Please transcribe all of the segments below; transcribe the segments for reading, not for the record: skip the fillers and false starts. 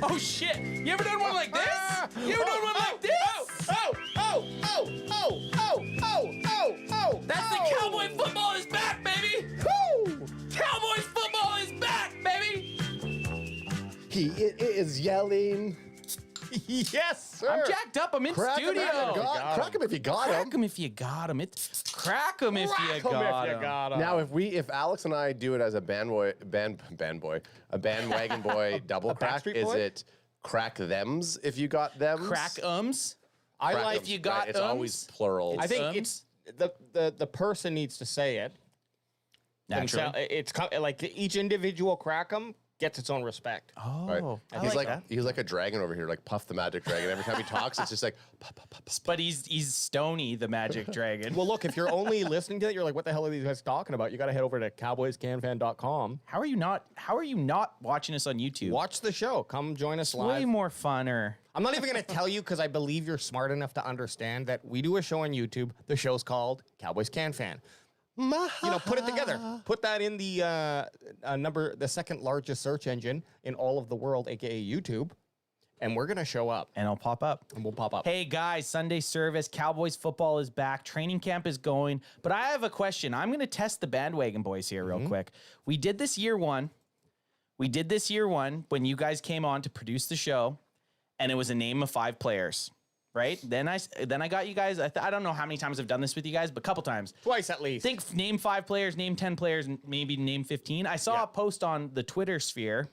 Oh shit! You ever done one like this? You ever done one like this? That's the Cowboy football is back, baby! Woo! Cowboys football is back, baby! He is yelling. Yes, sir. I'm jacked up. I'm in Crack him studio. Crack him if you got him. Crack him if you got him. It's crack him if you got him. Now, if Alex and I do it as a bandwagon boy double crack, Backstreet is Boy? it crack thems if you got them? Crack-ums. I Crack like if you got It's always plural. I think ums. it's the person needs to say it. Naturally. It's like each individual Crackum gets its own respect. Oh, I he's like like that. he's like a dragon over here, like Puff the Magic Dragon. Every time he talks, it's just like puff, puff, puff, puff. But he's Stony, the magic dragon. Well, look, if you're only listening to it, you're like, what the hell are these guys talking about? You got to head over to cowboyscanfan.com. How are you not watching us on YouTube? Watch the show. Come join us Way live. more funner. I'm not even going to tell you because I believe you're smart enough to understand that we do a show on YouTube. The show's called Cowboys Can Fan. Put it together. Put that in the second largest search engine in all of the world, aka YouTube, and we're gonna show up. And I'll pop up. And we'll pop up. Hey guys, Sunday service. Cowboys football is back. Training camp is going. But I have a question. I'm going to test the bandwagon boys here real quick. We did this year one. When you guys came on to produce the show, and it was a name of 5 players. Right? Then I got you guys. I don't know how many times I've done this with you guys, but a couple times. Twice at least. Think name 5 players, name 10 players, and maybe name 15. I saw a post on the Twitter sphere,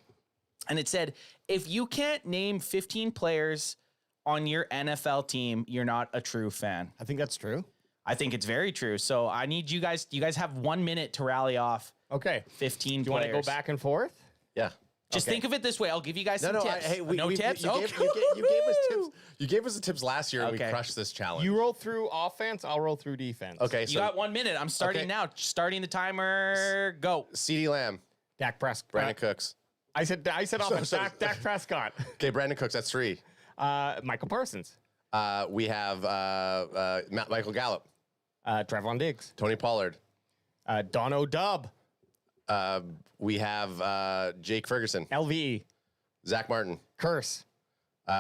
and it said, if you can't name 15 players on your NFL team, you're not a true fan. I think that's true. I think it's very true. So I need you guys. You guys have 1 minute to rally off. Okay. 15 Do you want players. to go back and forth? Yeah. Just think of it this way. I'll give you guys some tips. Tips? You gave us tips. You gave us the tips last year, and we crushed this challenge. You roll through offense. I'll roll through defense. Okay, You so got 1 minute. I'm starting now. Starting the timer. Go. CeeDee Lamb, Dak Prescott. Brandon Cooks. I said offense. Dak Prescott. Okay, Brandon Cooks. That's 3. Michael Parsons. We have Michael Gallup, Trevon Diggs. Tony Pollard. Don O'Dub. We have Jake Ferguson, LVE. Zach Martin. Curse.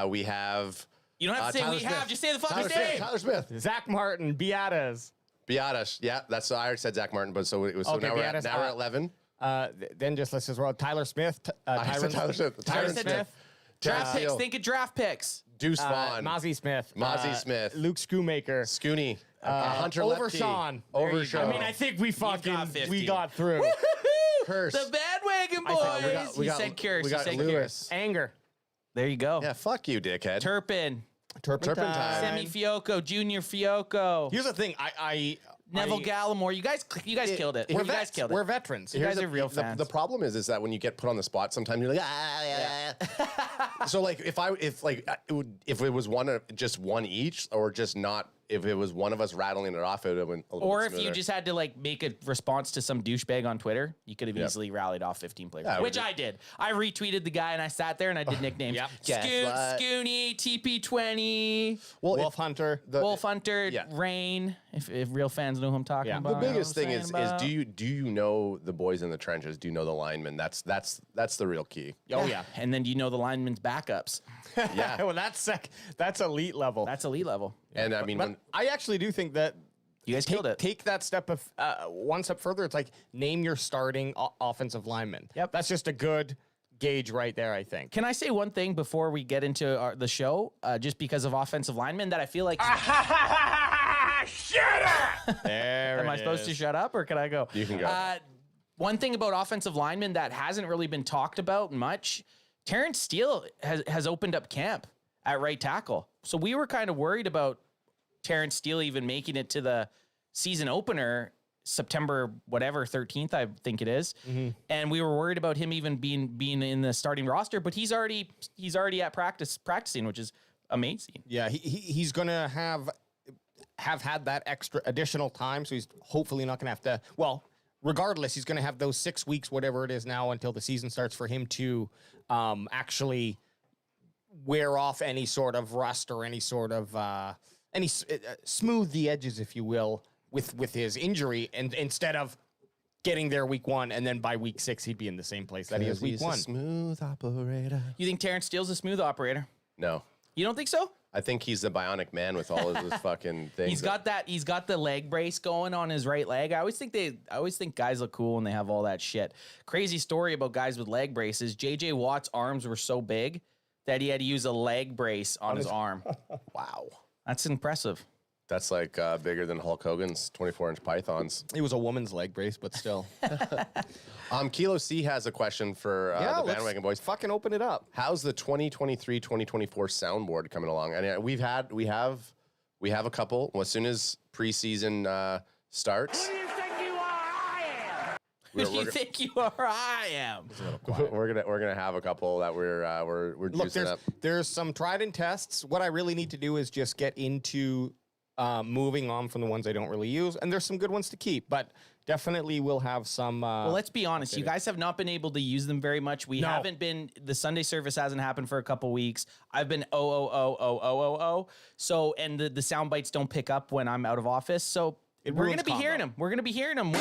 We have You don't have to say Tyler we Smith. have. Just say the fucking Tyler Smith. name. Tyler Smith. Zach Martin. Biatas. Biadasz. Yeah, that's I already said Zach Martin, but so it was. So Okay, now we're at Biadasz. 11. Then let's just roll Tyler Smith. I said Tyler Smith. Tyron Tyron Smith. Draft picks. Steele. Think of draft picks. Deuce Vaughn. Mozzie Smith. Mozzie Smith. Luke Schoonmaker. Scooney. Hunter Overshawn. Overshawn. I mean, I think we got 50. we got through. Curse. The bandwagon I said boys. we He got- said Curse. we He got said Lewis. Curse. Anger. There you go. Yeah, fuck you, dickhead. Turpin. Turpentine. Semi Fioco. Junior Fioco. Here's the thing. Neville Gallimore. You guys killed it. We're You guys killed it. We're veterans. You guys are real fans. The problem is that when you get put on the spot, sometimes you're like, So like, if it was just one each, or just not, if it was one of us rattling it off, it would have been a little Or bit if you smoother. just had to like make a response to some douchebag on Twitter, you could have easily rallied off 15 players, Yeah, which we did. I did. I retweeted the guy and I sat there and I did nicknames. Yep. Guess what? Scooney, TP20, Wolf Hunter. Wolf Hunter, yeah. Rain. If real fans know who I'm talking Yeah. about. The biggest you know thing what I'm is saying about? do you know the boys in the trenches? Do you know the linemen? That's the real key. Oh yeah. And then do you know the linemen's backups? Yeah. Well, that's elite level. That's elite level. And I mean, But when, I actually do think that You guys killed it. take that step of one step further. It's like name your starting offensive lineman. Yep. That's just a good gauge right there, I think. Can I say one thing before we get into the show? Just because of offensive linemen that I feel like. There Am I supposed to shut up or can I go? You can go. One thing about offensive linemen that hasn't really been talked about much, Terrence Steele has opened up camp at right tackle. So we were kind of worried about Terrence Steele even making it to the season opener, September whatever 13th, I think it is. And we were worried about him even being in the starting roster, but he's already at practicing, which is amazing. Yeah, he's gonna have had that extra additional time, so he's hopefully not gonna have to. Well, regardless, he's gonna have those 6 weeks, whatever it is now, until the season starts for him to actually wear off any sort of rust or any sort of smooth the edges, if you will, with his injury, and instead of getting there week 1, and then by week 6 he'd be in the same place that he is week 1. Smooth operator. You think Terrence Steele's a smooth operator? No. You don't think so? I think he's the bionic man with all of his fucking things. He's got the leg brace going on his right leg. I always think guys look cool when they have all that shit. Crazy story about guys with leg braces. JJ Watt's arms were so big that he had to use a leg brace on his arm. Wow. That's impressive. That's like bigger than Hulk Hogan's 24-inch pythons. It was a woman's leg brace, but still. Kilo C has a question for the Bandwagon Boys. Fucking open it up. How's the 2023-2024 soundboard coming along? And we have a couple. Well, as soon as preseason starts. Who do you think you are? I am. Who do you think you are? I am. We're gonna have a couple that we're juicing up. There's some tried and tests. What I really need to do is just get into moving on from the ones I don't really use, and there's some good ones to keep, but definitely we'll have some. Well, let's be honest. You guys have not been able to use them very much. We haven't been. The Sunday service hasn't happened for a couple weeks. I've been So, and the sound bites don't pick up when I'm out of office. So we're gonna be hearing them. We're gonna be hearing them.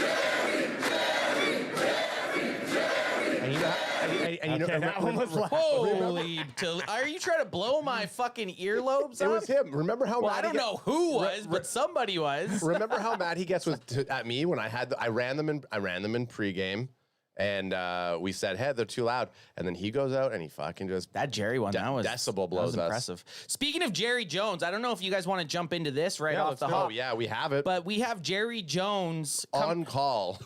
Holy! Are you trying to blow my fucking earlobes? It was him. Remember how? Well, I don't know who was, but somebody was. Remember how mad he gets at me when I ran them in pregame, and we said, "Hey, they're too loud," and then he goes out and he fucking just that Jerry one. That was decibel blows that was impressive. Speaking of Jerry Jones, I don't know if you guys want to jump into this off the hop. Oh yeah, we have it. But we have Jerry Jones on call.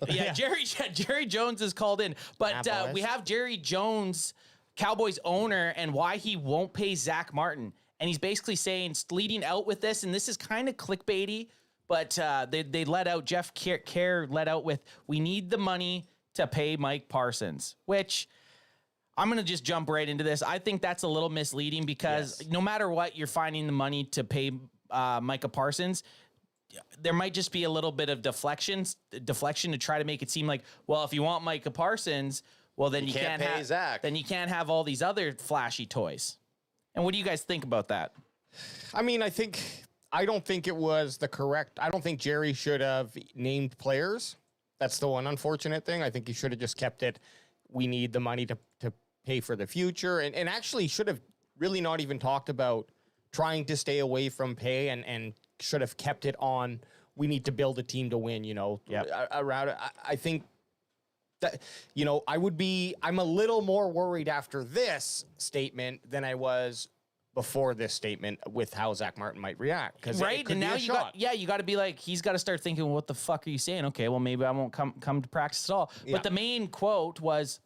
Yeah, Jerry Jones is called in, but we have Jerry Jones, Cowboys owner, and why he won't pay Zach Martin, and he's basically saying, leading out with this, and this is kind of clickbaity, but they let out Jeff Kerr let out with, we need the money to pay Mike Parsons, which I'm going to just jump right into this. I think that's a little misleading because no matter what, you're finding the money to pay Micah Parsons. There might just be a little bit of deflection to try to make it seem like, well, if you want Micah Parsons, well, then you can't pay have Zach. Then you can't have all these other flashy toys. And what do you guys think about that? I mean, I don't think it was the correct. I don't think Jerry should have named players. That's the one unfortunate thing. I think he should have just kept it. We need the money to pay for the future, and actually should have really not even talked about trying to stay away from pay, and should have kept it on. We need to build a team to win. Around it. I think that I'm a little more worried after this statement than I was before this statement with how Zach Martin might react. Right, and now you got to be like, he's got to start thinking, well, what the fuck are you saying? Okay, well, maybe I won't come to practice at all. Yeah. But the main quote was,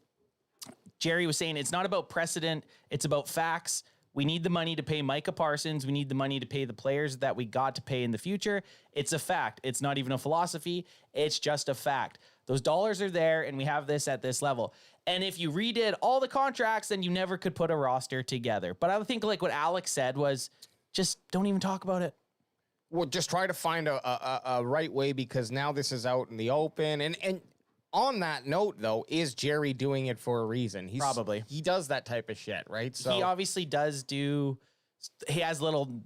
Jerry was saying, it's not about precedent, it's about facts. We need the money to pay Micah Parsons. We need the money to pay the players that we got to pay in the future. It's a fact. It's not even a philosophy. It's just a fact. Those dollars are there, and we have this at this level. And if you redid all the contracts, then you never could put a roster together. But I think like what Alex said was, just don't even talk about it. Well, just try to find a right way, because now this is out in the open. And on that note, though, is Jerry doing it for a reason? Probably. He does that type of shit, right? So he obviously does he has little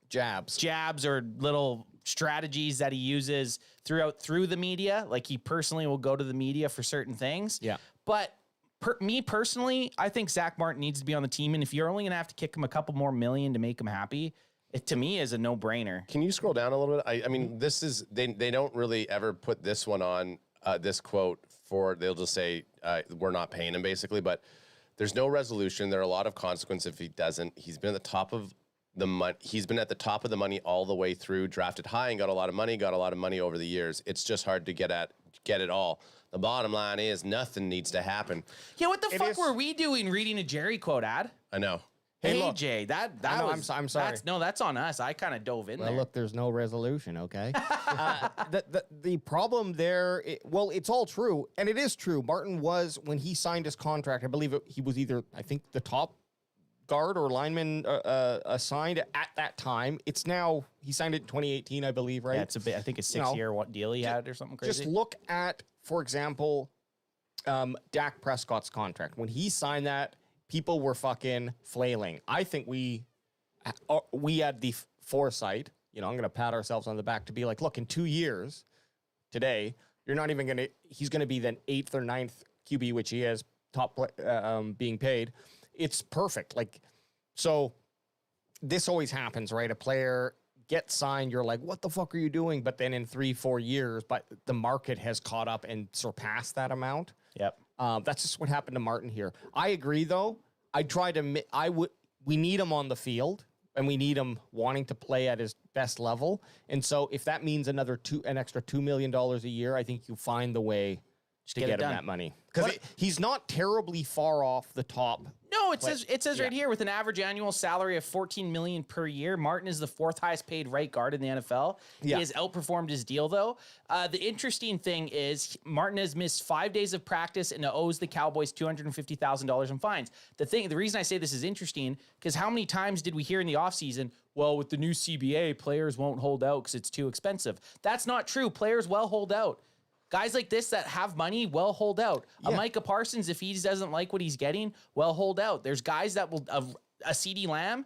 jabs or little strategies that he uses through the media. Like, he personally will go to the media for certain things. Yeah. But me personally, I think Zach Martin needs to be on the team. And if you're only going to have to kick him a couple more million to make him happy, it to me is a no-brainer. Can you scroll down a little bit? I mean, this is, they don't really ever put this one on, this quote they'll just say, we're not paying him, basically. But there's no resolution. There are a lot of consequences if he doesn't. He's been at the top of the money. He's been at the top of the money all the way through, drafted high and got a lot of money over the years. It's just hard to get it all. The bottom line is nothing needs to happen. Yeah, what the fuck were we doing reading a Jerry quote ad? I know. Hey, look, Jay, that was... I'm sorry. That's on us. I kind of dove in there. Well, look, there's no resolution, okay? The problem there, it's all true, and it is true. Martin was, when he signed his contract, I believe he was either, I think, the top guard or lineman assigned at that time. It's now, he signed it in 2018, I believe, right? Yeah, it's a bit, I think a 6-year deal he had or something crazy. Just look at, for example, Dak Prescott's contract. When he signed that, people were fucking flailing. I think we had the foresight, I'm going to pat ourselves on the back to be like, look, in 2 years today, You're not even going to, he's going to be then 8th or 9th QB, which he has being paid. It's perfect. Like, so this always happens, right? A player gets signed. You're like, what the fuck are you doing? But then in 3-4 years, but the market has caught up and surpassed that amount. Yep. That's just what happened to Martin here. I agree, though. We need him on the field, and we need him wanting to play at his best level. And so if that means an extra $2 million a year, I think you find the way to get him that money. Because he's not terribly far off the top. No, it says right here, with an average annual salary of $14 million per year, Martin is the 4th highest paid right guard in the NFL. He has outperformed his deal, though. The interesting thing is Martin has missed 5 days of practice and owes the Cowboys $250,000 in fines. The reason I say this is interesting, because how many times did we hear in the offseason, well, with the new CBA, players won't hold out because it's too expensive. That's not true. Players will hold out. Guys like this that have money will hold out. A Micah Parsons, if he doesn't like what he's getting, will hold out. There's guys that will, a CeeDee Lamb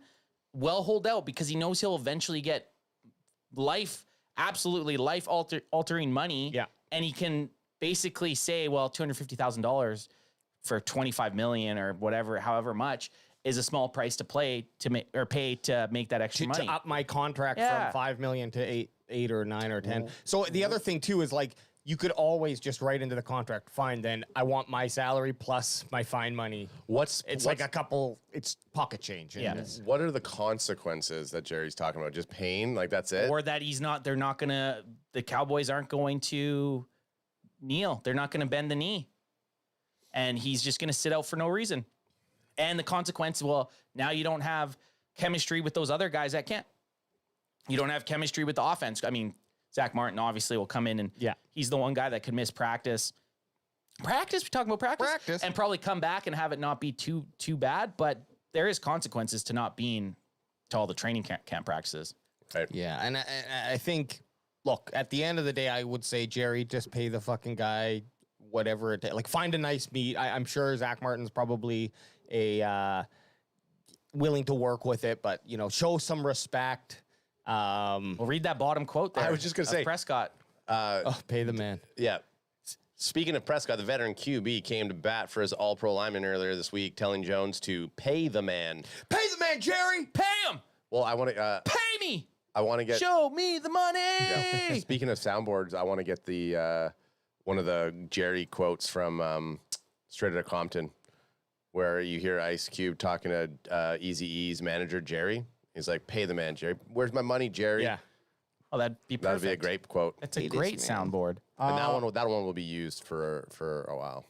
will hold out because he knows he'll eventually get absolutely life-altering money. Yeah. And he can basically say, well, $250,000 for $25 million or whatever, however much, is a small price to pay to make that extra money. To up my contract from $5 million to 8 or 9 or 10. So the other thing, too, is like, you could always just write into the contract, fine, then I want my salary plus my fine money. It's pocket change. Yeah. What are the consequences that Jerry's talking about? Just pain? Like, that's it? Or that the Cowboys aren't going to kneel. They're not going to bend the knee. And he's just going to sit out for no reason. And the consequence, well, now you don't have chemistry with those other guys that can't. You don't have chemistry with the offense. I mean, Zach Martin obviously will come in and he's the one guy that could miss practice. We're talking about practice. And probably come back and have it not be too bad. But there is consequences to not being to all the training camp practices. Right. Yeah, and I think, look, at the end of the day, I would say, Jerry, just pay the fucking guy whatever it takes. Like, find a nice meet. I'm sure Zach Martin's probably willing to work with it, but, show some respect. We'll read that bottom quote there. I was just going to say. Prescott. Pay the man. Yeah. Speaking of Prescott, the veteran QB came to bat for his all-pro lineman earlier this week, telling Jones to pay the man. Pay the man, Jerry! Pay him! Well, I want to... pay me! I want to get... Show me the money! Yeah. Speaking of soundboards, I want to get the one of the Jerry quotes from Straight Outta Compton, where you hear Ice Cube talking to Eazy-E's manager, Jerry. He's like, pay the man, Jerry. Where's my money, Jerry? Yeah. Oh, that'd be perfect. That'd be a great quote. It's a great soundboard. And that one will be used for a while.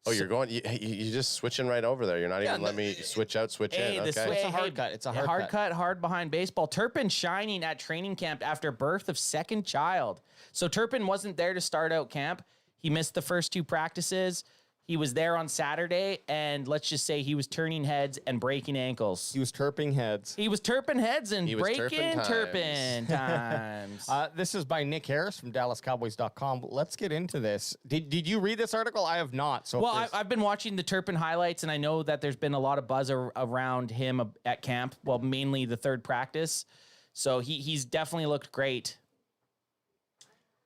Oh, you're going. You're just switching right over there. You're not even letting me switch out, switch in. Okay. It's a hard cut. It's a hard cut. Hard behind baseball. Turpin shining at training camp after birth of second child. So Turpin wasn't there to start out camp. He missed the first 2 practices. He was there on Saturday, and let's just say he was turning heads and breaking ankles. He was turping heads. He was turping heads and breaking turpin times. This is by Nick Harris from DallasCowboys.com. Let's get into this. Did you read this article? I have not. So well, I've been watching the Turpin highlights, and I know that there's been a lot of buzz around him at camp. Well, mainly the 3rd practice. So he's definitely looked great.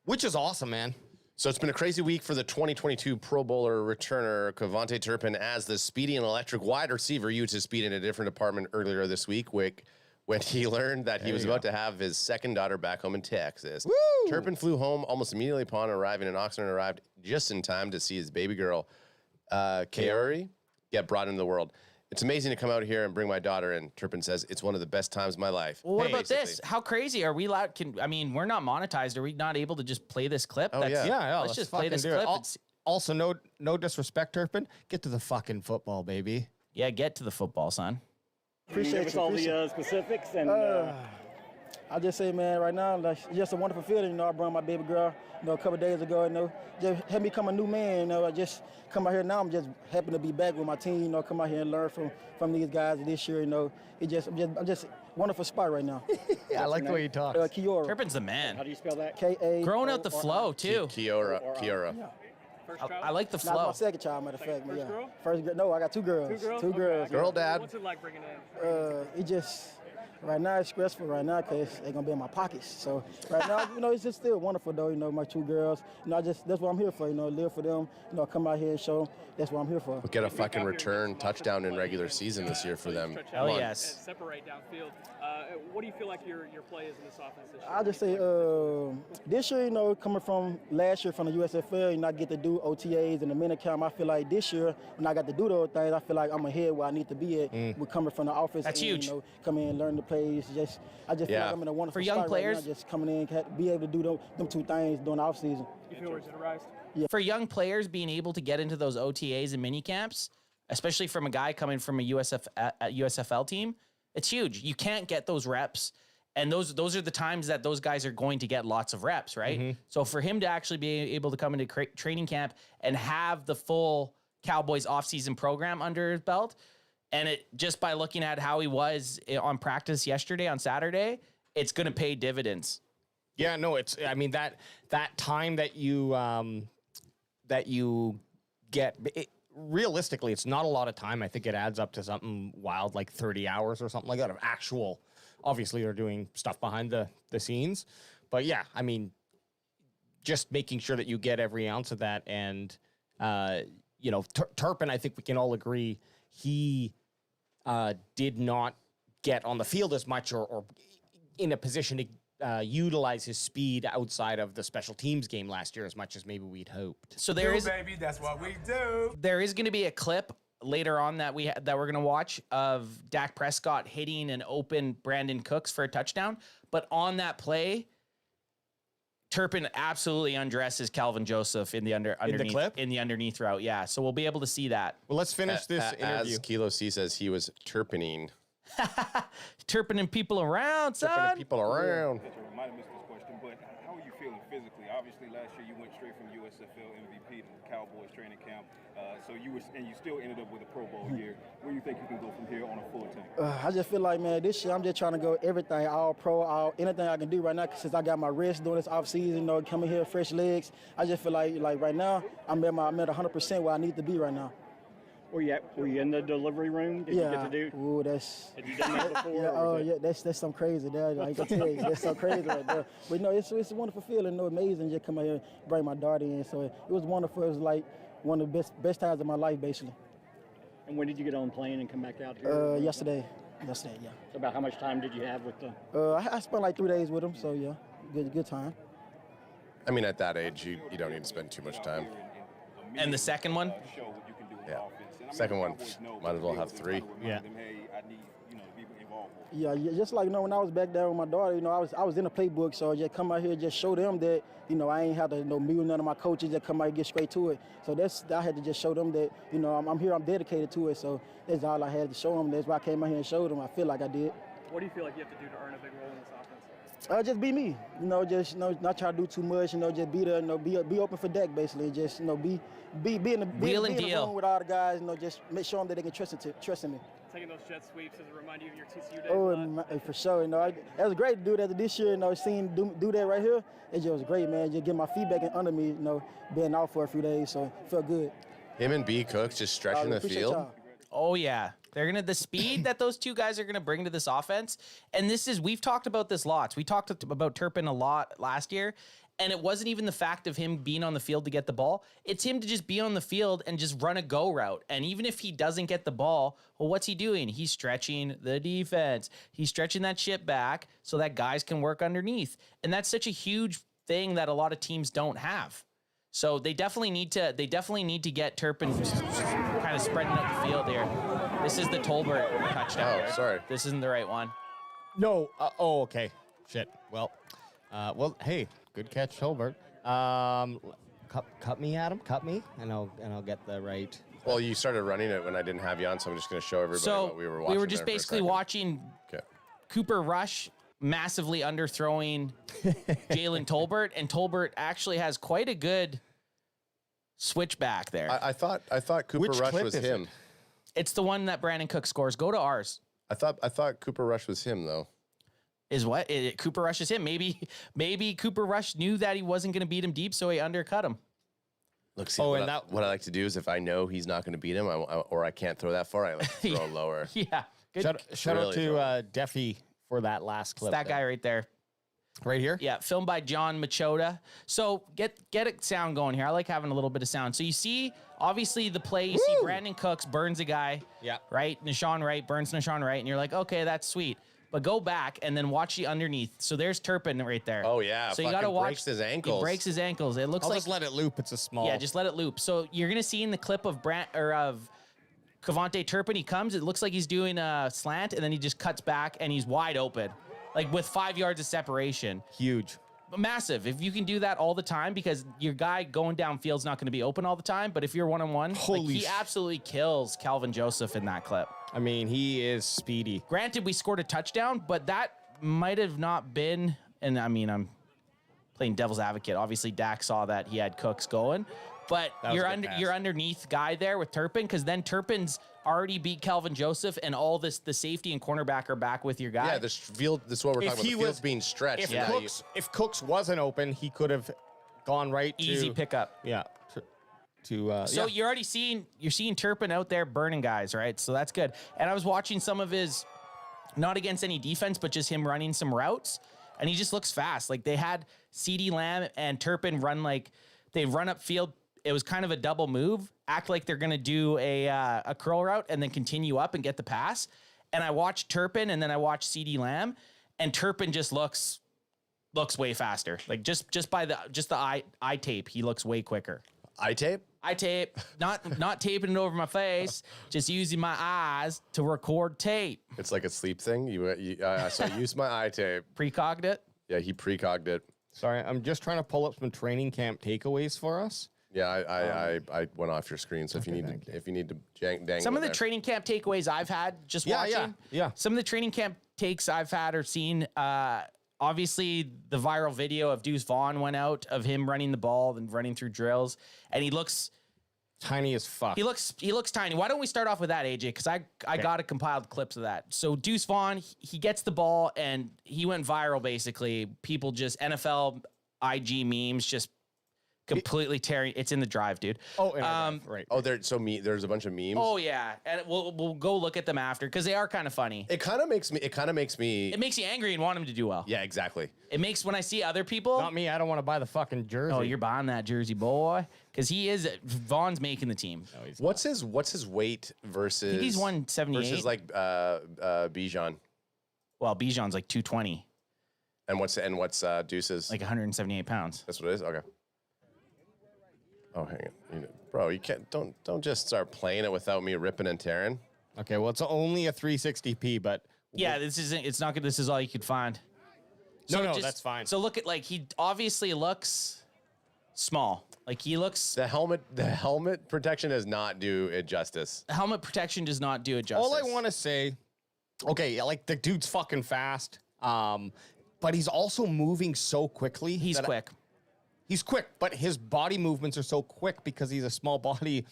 Which is awesome, man. So it's been a crazy week for the 2022 Pro Bowler returner Kevontae Turpin as the speedy and electric wide receiver used his speed in a different department earlier this week when he learned that he was about to have his second daughter back home in Texas. Woo! Turpin flew home almost immediately upon arriving in Oxnard and arrived just in time to see his baby girl, Kaori, get brought into the world. It's amazing to come out here and bring my daughter in. Turpin says it's one of the best times of my life. Well, what about this? How crazy are we allowed? We're not monetized. Are we not able to just play this clip? Oh, yeah. Let's just play this clip. Also, no disrespect, Turpin. Get to the fucking football, baby. Yeah, get to the football, son. Appreciate you. All the specifics and. I just say, man, right now, like, it's just a wonderful feeling. I brought my baby girl, a couple of days ago. Just had me become a new man. I just come out here now. I'm just happy to be back with my team. Come out here and learn from these guys this year. I'm just wonderful spot right now. Yeah, I like the way you talk. Kiora. Turpin's the man. How do you spell that? K-A. Growing out the flow too. Kiora. Yeah. I like the flow. Not my second child, matter of fact. First girl? First girl? No, I got 2 girls. 2 girls. Girl dad. What's it like bringing in? It just. Right now it's stressful right now because they're gonna be in my pockets. So right now, it's just still wonderful though. My 2 girls. That's what I'm here for. Live for them. Come out here and show them. That's what I'm here for. But get a fucking return touchdown in regular season this year for them. Hell yes. Separate downfield. What do you feel like your play is in this offense this year? I'll just say this year, coming from last year from the USFL, I get to do OTAs and the minute count. I feel like this year when I got to do those things, I feel like I'm ahead where I need to be at. We're coming from the office. That's huge. Come in, learn the plays. I just feel like I'm in a wonderful for young spot players. right now, just coming in, be able to do them 2 things during the offseason. You feel energized? For young players being able to get into those OTAs and mini camps, especially from a guy coming from a USFL team, it's huge. You can't get those reps, and those are the times that those guys are going to get lots of reps, right? So for him to actually be able to come into training camp and have the full Cowboys offseason program under his belt, and it just by looking at how he was on practice yesterday on Saturday, it's going to pay dividends. Yeah, no, that time that you get. Realistically, it's not a lot of time. I think it adds up to something wild, like 30 hours or something like that of actual. Obviously, they're doing stuff behind the scenes. But yeah, just making sure that you get every ounce of that. And, Turpin, I think we can all agree, he did not get on the field as much or in a position to utilize his speed outside of the special teams game last year as much as maybe we'd hoped. So baby, that's what we do. There is going to be a clip later on that we're going to watch of Dak Prescott hitting an open Brandon Cooks for a touchdown. But on that play, Turpin absolutely undresses Calvin Joseph in the underneath clip? in the underneath route. Yeah, so we'll be able to see that. Well, let's finish this interview. As Kilo C says, he was Turpining. Turpining people around, son. Turpining people around. I might have missed this question, but how are you feeling physically? Obviously, last year you went straight from USFL MVP to the Cowboys Training Camp. So you still ended up with a Pro Bowl year. Where do you think you can go from here on a full tank? I just feel like, man, this year I'm just trying to go everything, all pro, anything I can do right now. Since I got my rest doing this offseason, coming here, fresh legs. I just feel like right now I'm at 100% where I need to be right now. Were you in the delivery room? Did you get to do? Ooh, that's. Had you done that before? That's something crazy. I can tell you, that's so crazy right there. But it's a wonderful feeling. Amazing. Just come out here, bring my daughter in. So it was wonderful. It was like one of the best times of my life, basically. And when did you get on the plane and come back out here? Yesterday, yeah. So about how much time did you have with the? I spent like 3 days with him. So yeah, good time. At that age, you don't need to spend too much time. And the second one? Yeah. Second one, might as well have 3. Yeah. Yeah, just like when I was back there with my daughter, I was in the playbook, so just come out here, just show them that I ain't have to mute none of my coaches. Just come out and get straight to it. So I had to just show them that I'm here, I'm dedicated to it. So that's all I had to show them. That's why I came out here and showed them. I feel like I did. What do you feel like you have to do to earn a big role in this offense? Just be me. Just not try to do too much. Just be there. Be open for Dak basically. Just be in the Wheel and in the deal room with all the guys. Just show them that they can trust in me. Taking those jet sweeps, does it remind you of your TCU days? For sure. It was great to do that this year. Seeing do that right here, it just was great, man. Just get my feedback under me. Being out for a few days, so it felt good. Him and B Cooks just stretching the Appreciate field. y'all. Oh yeah. They're the speed that those two guys are gonna bring to this offense. And we've talked about this lots. We talked about Turpin a lot last year, and it wasn't even the fact of him being on the field to get the ball. It's him to just be on the field and just run a go route. And even if he doesn't get the ball, well, what's he doing? He's stretching the defense. He's stretching that shit back so that guys can work underneath. And that's such a huge thing that a lot of teams don't have. So they definitely need to get Turpin kind of spreading up the field here. This is the Tolbert touchdown. Oh, sorry. This isn't the right one. No. Okay. Shit. Well, hey, good catch, Hilbert. Cut me, Adam. Cut me, and I'll get the right. Well, you started running it when I didn't have you on, so I'm just going to show everybody So what we were watching. we were just there for a basically second. watching Okay. Cooper Rush massively underthrowing Jalen Tolbert, and Tolbert actually has quite a good switchback there. I thought Cooper Which Rush clip was is him. It's the one that Brandon Cook scores. Go to ours. I thought Cooper Rush was him though. Is what? Cooper Rush is him. Maybe Cooper Rush knew that he wasn't going to beat him deep, so he undercut him. Look, see, Oh, what, and what I like to do is if I know he's not going to beat him or I can't throw that far, I like to throw lower. Yeah. Good. Shout out Really to Deffy for that last clip. That guy right there. right here. Yeah, filmed by John Machota. So get a sound going here. I like having a little bit of sound. So you see, obviously, the play, you see Brandon Cooks burns a guy. Yeah. Right? Nashawn Wright burns Nashawn Wright. And you're like, okay, that's sweet. But go back and then watch the underneath. So there's Turpin right there. Oh, yeah. So you got to watch. Breaks his ankles. He breaks his ankles. It looks I'll like. just let it loop. It's a small. Yeah, just let it loop. So you're going to see in the clip of of Cavante Turpin, he comes, it looks like he's doing a slant, and then he just cuts back, and he's wide open, like with 5 yards of separation. Huge. Massive. If you can do that all the time, because your guy going downfield's not going to be open all the time, but if you're one-on-one, like, he absolutely kills Calvin Joseph in that clip. I mean, he is speedy. Granted, we scored a touchdown, but that might have not been, and I mean, I'm playing devil's advocate. Obviously, Dak saw that he had Cooks going, but you're underneath guy there with Turpin, because then Turpin's already beat Calvin Joseph, and all the safety and cornerback are back with your guy. Yeah, this field. This is what we're talking about. The field's being stretched. If Cooks wasn't open, he could have gone right to Easy pickup. Yeah. So you're seeing Turpin out there burning guys, right? So that's good. And I was watching some of his, not against any defense, but just him running some routes, and he just looks fast. Like, they had CeeDee Lamb and Turpin they run up field. It was kind of a double move, act like they're going to do a curl route and then continue up and get the pass. And I watched Turpin, and then I watched CeeDee Lamb, and Turpin just looks way faster. Like, just by the eye tape, he looks way quicker. Eye tape? Eye tape, not taping it over my face, just using my eyes to record tape. It's like a sleep thing. So I used my eye tape. Precogged it? Yeah, he precogged it. Sorry, I'm just trying to pull up some training camp takeaways for us. Yeah, I went off your screen. So if you need to dangle some of the training camp takeaways I've had just watching. Yeah. Some of the training camp takes I've had or seen. Obviously, the viral video of Deuce Vaughn went out of him running the ball and running through drills, and he looks tiny as fuck. He looks tiny. Why don't we start off with that, AJ? Because I got a compiled clips of that. So Deuce Vaughn, he gets the ball and he went viral. Basically, people just NFL IG memes just completely tearing. It's in the drive, dude. Oh, right. Oh, there's a bunch of memes. Oh yeah, and we'll go look at them after because they are kind of funny. It kind of makes me. It makes you angry and want him to do well. Yeah, exactly. It makes when I see other people. Not me. I don't want to buy the fucking jersey. Oh, you're buying that jersey, boy, because Vaughn's making the team. No, what's his weight versus? I think he's 178 versus like Bijan. Well, Bijan's like 220. And what's Deuce's? Like 178 pounds. That's what it is. Okay. Oh, hang on, bro. You can't. Don't just start playing it without me ripping and tearing. Okay, well, it's only a 360p, but yeah, this isn't. It's not good. This is all you could find. So no, that's fine. So look at he obviously looks small. Like he looks. The helmet protection does not do it justice. The helmet protection does not do it justice. All I want to say, okay, like the dude's fucking fast, but he's also moving so quickly. He's quick. He's quick, but his body movements are so quick because he's a small body.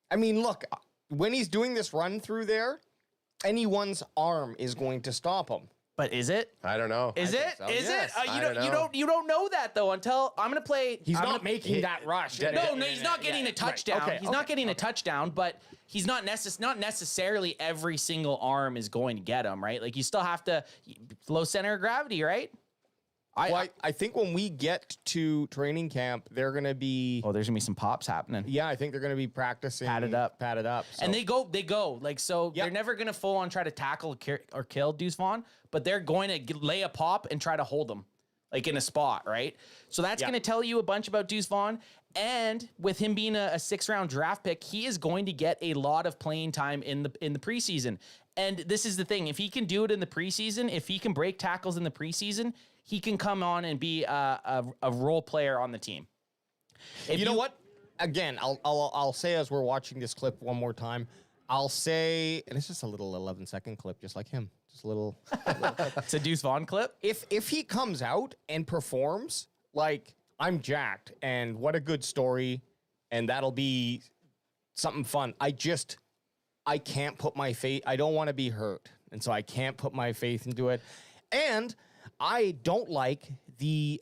I mean, look, when he's doing this run through there, anyone's arm is going to stop him. But is it? I don't know. Is it? So. Is Yes. it? You don't know that though until I'm gonna play. He's not making that rush. No, he's not getting a touchdown. Right. Okay, he's not getting a touchdown, but he's not necessarily every single arm is going to get him, right? Like you still have to low center of gravity, right? I think when we get to training camp, they're going to be... Oh, there's going to be some pops happening. Yeah, I think they're going to be practicing. Padded up. So. And they go. Like, so they're never going to full on try to tackle or kill Deuce Vaughn, but they're going to lay a pop and try to hold him, like in a spot, right? So that's going to tell you a bunch about Deuce Vaughn. And with him being a 6th-round draft pick, he is going to get a lot of playing time in the preseason. And this is the thing. If he can do it in the preseason, if he can break tackles in the preseason, he can come on and be a role player on the team. You know what? Again, I'll say as we're watching this clip one more time, I'll say, and it's just a little 11-second clip, just like him. Just a little. It's a Deuce Vaughn clip. If he comes out and performs, like, I'm jacked, and what a good story, and that'll be something fun. I can't put my faith. I don't want to be hurt, and so I can't put my faith into it. And I don't like the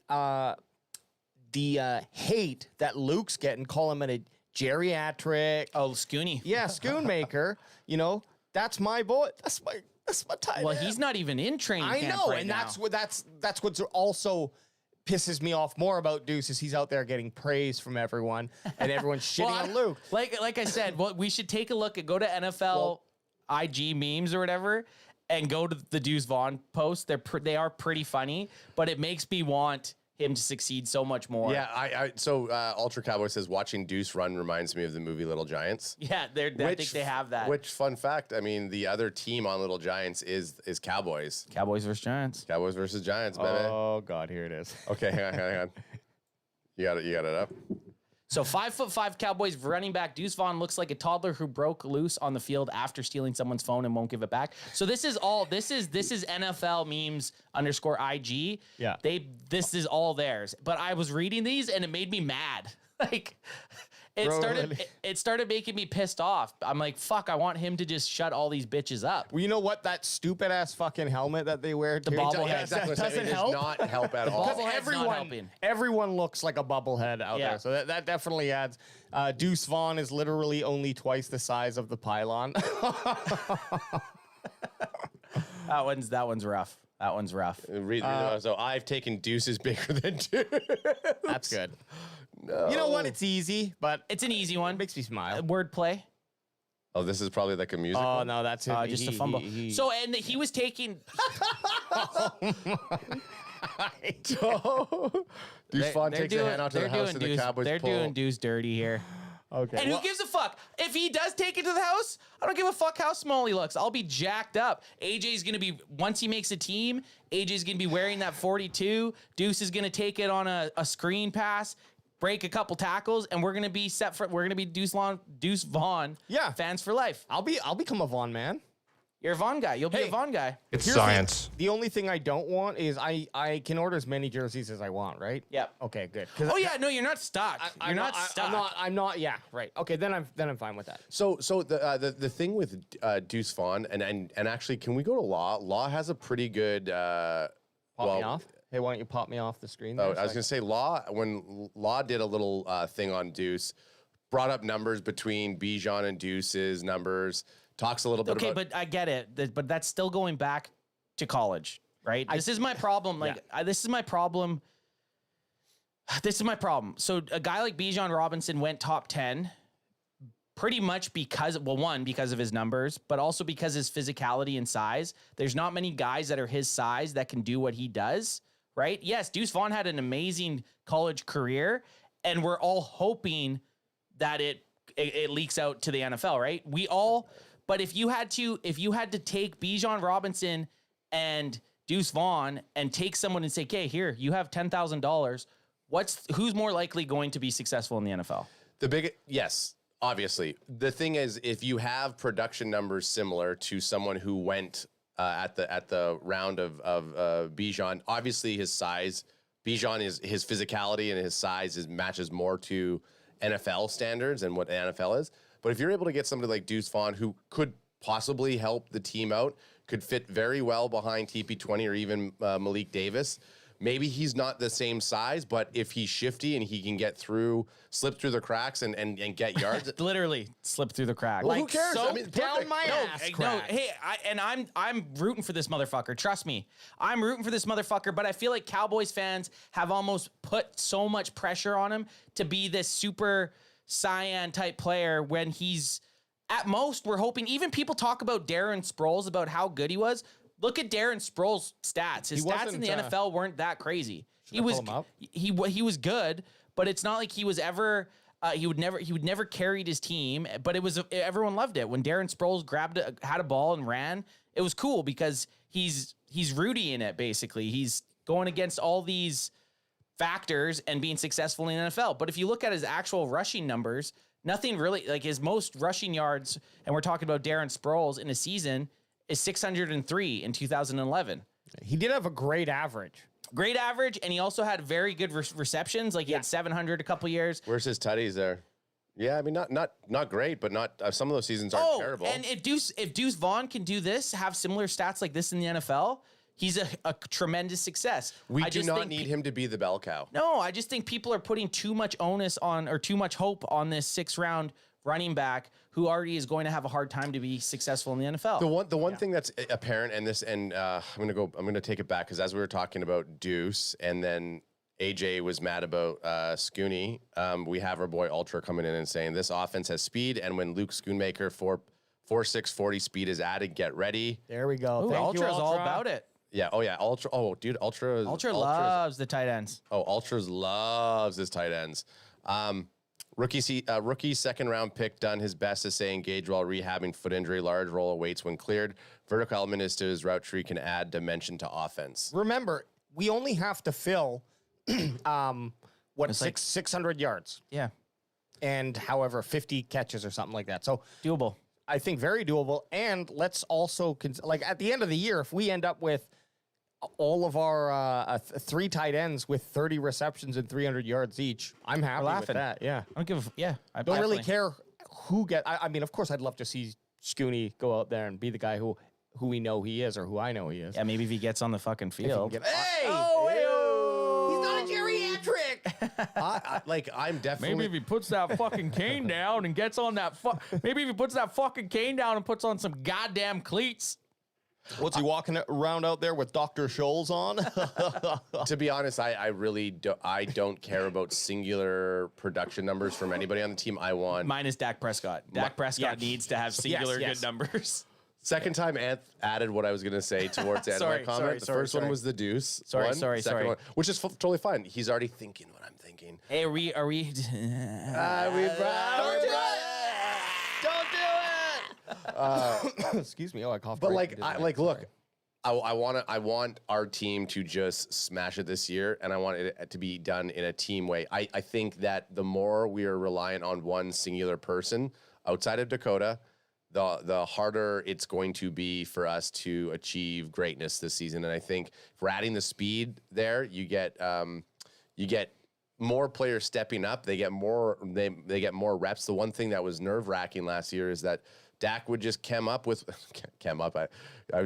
hate that Luke's getting, call him a geriatric. Oh, Scooney. Yeah, Schoonmaker. That's my boy. That's my tight Well, end. he's not even in training I camp know, right and now. that's what's also pisses me off more about Deuce is he's out there getting praise from everyone, and everyone's shitting on Luke. Like I said, well, we should take a look at go to NFL IG memes or whatever, and go to the Deuce Vaughn post. They are pretty funny, but it makes me want him to succeed so much more. Yeah, so Ultra Cowboy says watching Deuce run reminds me of the movie Little Giants. Yeah, I think they have that. Which, fun fact, I mean, the other team on Little Giants is Cowboys. Cowboys versus Giants. Cowboys versus Giants, baby. Oh God, here it is. Okay, hang on. You got it up. So 5'5" Cowboys running back Deuce Vaughn looks like a toddler who broke loose on the field after stealing someone's phone and won't give it back. So this is NFL memes _IG. Yeah. This is all theirs. But I was reading these and it made me mad. Like it started making me pissed off. I'm like, fuck, I want him to just shut all these bitches up. Well, you know what? That stupid ass fucking helmet that they wear, the bobblehead. Yeah, exactly. doesn't It does help. not help at all. Bobblehead's not helping. Everyone looks like a bubblehead out Yeah. there, so that definitely adds. Deuce Vaughn is literally only twice the size of the pylon. That one's rough. That one's rough. So I've taken Deuces bigger than two. That's good. No. You know what? It's easy, but It's an easy one. makes me smile. Wordplay. Oh, this is probably like a music. Oh one? no, that's it. Just a fumble. So, and he was taking. Deuce Vaughn takes a hand out to the house and the Cowboys They're pull. doing Deuce dirty here. Okay. And who gives a fuck? If he does take it to the house, I don't give a fuck how small he looks. I'll be jacked up. AJ's going to be, once he makes a team, AJ's going to be wearing that 42. Deuce is going to take it on a screen pass, break a couple tackles, and we're going to be Deuce Vaughn Yeah. fans for life. I'll become a Vaughn man. You're a Vaughn guy. You'll be Hey. a Vaughn guy. It's Here's science. The only thing I don't want is I can order as many jerseys as I want, right? Yep. Okay, good. 'Cause Oh, yeah. No, you're not stuck. You're not stuck. I'm not. Yeah. Right. Okay. Then I'm fine with that. So the thing with Deuce Vaughn and actually, can we go to Law? Law has a pretty good. Pop me off. Hey, why don't you pop me off the screen? Oh, there I was gonna say Law, when Law did a little thing on Deuce, brought up numbers between Bijan and Deuce's numbers. Talks a little bit Okay, about. but I get it. But that's still going back to college, right? This is my problem. This is my problem. This is my problem. So a guy like Bijan Robinson went top 10 pretty much because of his numbers, but also because his physicality and size. There's not many guys that are his size that can do what he does, right? Yes, Deuce Vaughn had an amazing college career, and we're all hoping that it leaks out to the NFL, right? But if you had to take Bijan Robinson and Deuce Vaughn and take someone and say, "Okay, here, you have $10,000." Who's more likely going to be successful in the NFL? Yes, obviously. The thing is, if you have production numbers similar to someone who went at the round of Bijan, obviously his size, Bijan is his physicality and his size matches more to NFL standards and what the NFL is. But if you're able to get somebody like Deuce Vaughn, who could possibly help the team out, could fit very well behind TP20 or even Malik Davis, maybe he's not the same size, but if he's shifty and he can slip through the cracks and get yards. Literally slip through the crack. Well, who cares? So I mean, down perfect. my ass. No, hey, I'm rooting for this motherfucker. Trust me, I'm rooting for this motherfucker. But I feel like Cowboys fans have almost put so much pressure on him to be this super Cyan type player when he's at most. We're hoping. Even people talk about Darren Sproles about how good he was. Look at Darren Sproles' stats. His stats in the NFL weren't that crazy. He was good, but it's not like he was ever. He would never carried his team, but everyone loved it when Darren Sproles had a ball and ran. It was cool because he's Rudy in it basically. He's going against all these factors and being successful in the NFL. But if you look at his actual rushing numbers, nothing really, like his most rushing yards, and we're talking about Darren Sproles in a season, is 603 in 2011. He did have a great average. Great average, and he also had very good receptions. Like he had 700 a couple years. Where's his tutties there? Yeah, I mean, not great, but not some of those seasons aren't terrible. And if Deuce Vaughn can do this, have similar stats like this in the NFL, he's a tremendous success. We do not need him to be the bell cow. No, I just think people are putting too much onus on or too much hope on this 6th round running back who already is going to have a hard time to be successful in the NFL. The one thing that's apparent, and I'm gonna take it back because as we were talking about Deuce, and then AJ was mad about Scooney. We have our boy Ultra coming in and saying this offense has speed, and when Luke Schoonmaker 4.6 40 speed is added, get ready. There we go. Ooh, Thank you, Ultra's all about it. Yeah. Oh yeah. Ultra. Oh dude. Ultra Loves the tight ends. Oh, Ultras loves his tight ends. Rookie second round pick done his best to stay engaged while rehabbing foot injury. Large role awaits when cleared. Vertical element is to his route tree can add dimension to offense. Remember, we only have to fill 600 yards Yeah. and however 50 catches or something like that. So Doable. I think very doable. And let's also at the end of the year, if we end up with all of our 3 tight ends with 30 receptions and 300 yards each, I'm happy with laughing. that. Yeah. I don't give. Yeah. I Don't really care who I mean, of course, I'd love to see Scooney go out there and be the guy who we know he is or who I know he is. Yeah. Maybe if he gets on the fucking field. Hey! Oh, He's not a geriatric! I'm definitely. maybe if he puts that fucking cane down and gets on that. Maybe if he puts that fucking cane down and puts on some goddamn cleats. What's he walking around out there with Dr. Scholl's on? To be honest, I really don't care about singular production numbers from anybody on the team. I want Mine is Dak Prescott. Dak Prescott needs to have singular yes. good numbers. second time Anth added what I was going to say towards the end of my comment. The first one was the Deuce. Sorry. One, which is totally fine. He's already thinking what I'm thinking. Hey, are we? Don't do it! Don't do it! Excuse me. Oh, I coughed. But right look, I want our team to just smash it this year, and I want it to be done in a team way. I think that the more we are reliant on one singular person outside of Dakota, the harder it's going to be for us to achieve greatness this season. And I think if we're adding the speed there, you get more players stepping up. They get more reps. The one thing that was nerve-wracking last year is that Dak would just I would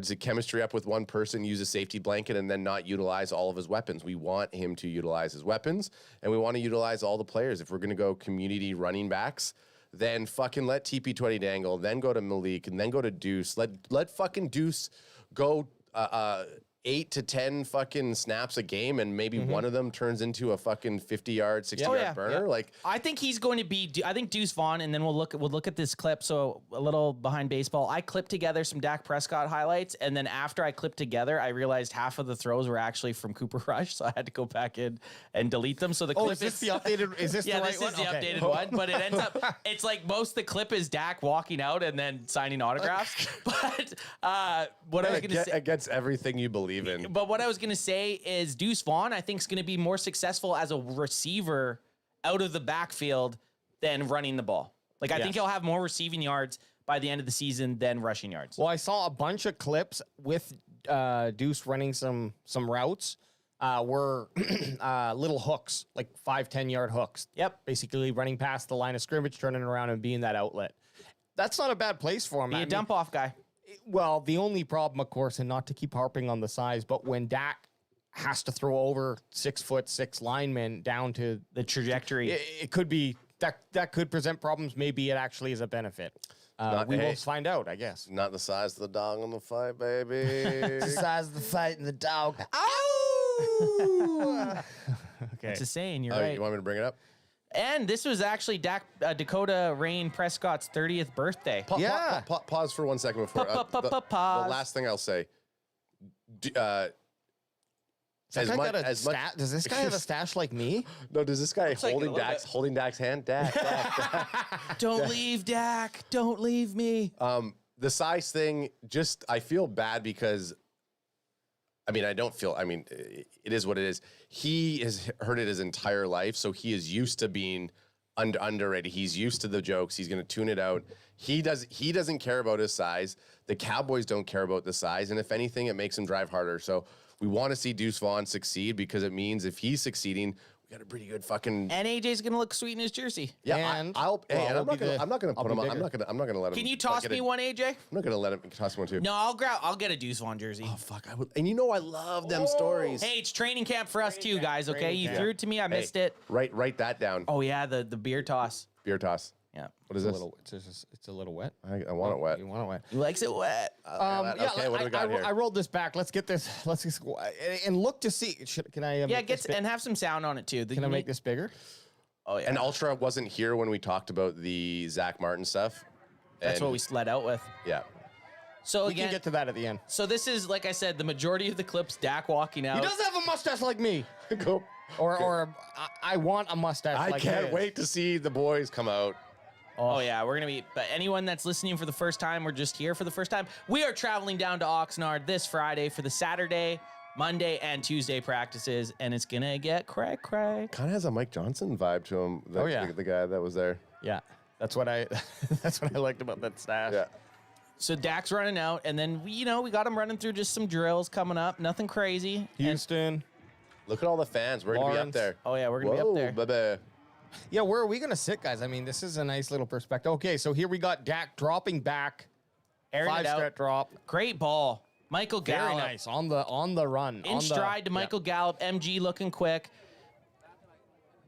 say chemistry up with one person, use a safety blanket, and then not utilize all of his weapons. We want him to utilize his weapons, and we want to utilize all the players. If we're going to go community running backs, then fucking let TP20 dangle, then go to Malik, and then go to Deuce. Let fucking Deuce go 8 to 10 fucking snaps a game, and maybe one of them turns into a fucking 50-yard, 60-yard burner. Yeah. I think he's going to be. I think Deuce Vaughn, and then we'll look at this clip. So a little behind baseball. I clipped together some Dak Prescott highlights, and then after I clipped together, I realized half of the throws were actually from Cooper Rush, so I had to go back in and delete them. So the clip is this the updated? Is this yeah, the right this one? is the updated one, but it ends up. It's like most of the clip is Dak walking out and then signing autographs. But what I was going to say against everything you believe in. But what I was going to say is Deuce Vaughn, I think, is going to be more successful as a receiver out of the backfield than running the ball. Like, I think he'll have more receiving yards by the end of the season than rushing yards. Well, I saw a bunch of clips with Deuce running some routes were little hooks, like 5-10 yard hooks. Yep. Basically running past the line of scrimmage, turning around and being that outlet. That's not a bad place for him. Be a dump-off guy. Well, the only problem, of course, and not to keep harping on the size, but when Dak has to throw over 6'6" linemen down to The trajectory. it could be that could present problems. Maybe it actually is a benefit. We will find out, I guess. Not the size of the dog on the fight, baby. The size of the fight and the dog. Okay. It's a saying, you're right. You want me to bring it up? And this was actually Dakota Rain Prescott's 30th birthday. Pause for 1 second before. The Pause. last thing I'll say. Does this guy have a stash like me? No, does this guy like holding a little holding Dak's hand? Dak. Don't leave, Dak. Don't leave me. The size thing, I feel bad because, it is what it is. He has heard it his entire life, so he is used to being underrated. He's used to the jokes. He's going to tune it out. He doesn't care about his size. The Cowboys don't care about the size, and if anything, it makes him drive harder. So we want to see Deuce Vaughn succeed because it means if he's succeeding, we got a pretty good fucking. And AJ's going to look sweet in his jersey. Yeah, and I'm not gonna put him on. I'm not gonna let him. Can you toss me one, AJ? I'm not gonna let him toss one too. No, I'll get a Deuce Vaughn jersey. Oh fuck, I would. And you know I love them stories. Hey, it's training camp for us too, guys. Okay, you threw it to me. I missed it. Write that down. Oh yeah, the beer toss. Beer toss. Yeah. What is It's a this? little, it's a little wet. I want it wet. You want it wet? He likes it wet. Okay, what do we got here? I rolled this back. Let's get this. Let's just, and look to see. Can I? Yeah, make this and have some sound on it too. Can I make this bigger? Oh yeah. And Ultra wasn't here when we talked about the Zach Martin stuff. That's And- what we let out with. Yeah. So We again, can get to that at the end. so this is like I said, the majority of the clips, Dak walking out. He does have a mustache like me, Go. or I want a mustache. I like can't his. wait to see the boys come out. Oh yeah, we're gonna be. But anyone that's listening for the first time or just here for the first time, we are traveling down to Oxnard this Friday for the Saturday, Monday, and Tuesday practices, and it's gonna get cray. Kind of has a Mike Johnson vibe to him. Oh, yeah. The guy that was there. Yeah, that's what I. That's what I liked about that stash. Yeah. So Dak's running out, and then we got him running through just some drills coming up, nothing crazy. And- Houston. Look at all the fans. We're going to be up Lawrence. there. oh yeah, we're gonna be up there. Baby. Yeah, where are we gonna sit, guys? I mean, this is a nice little perspective. Okay, so here we got Dak dropping back, Airing it out. 5-step drop. Great ball, Michael Very Gallup. nice on the run. In stride to Michael Gallup. MG looking quick.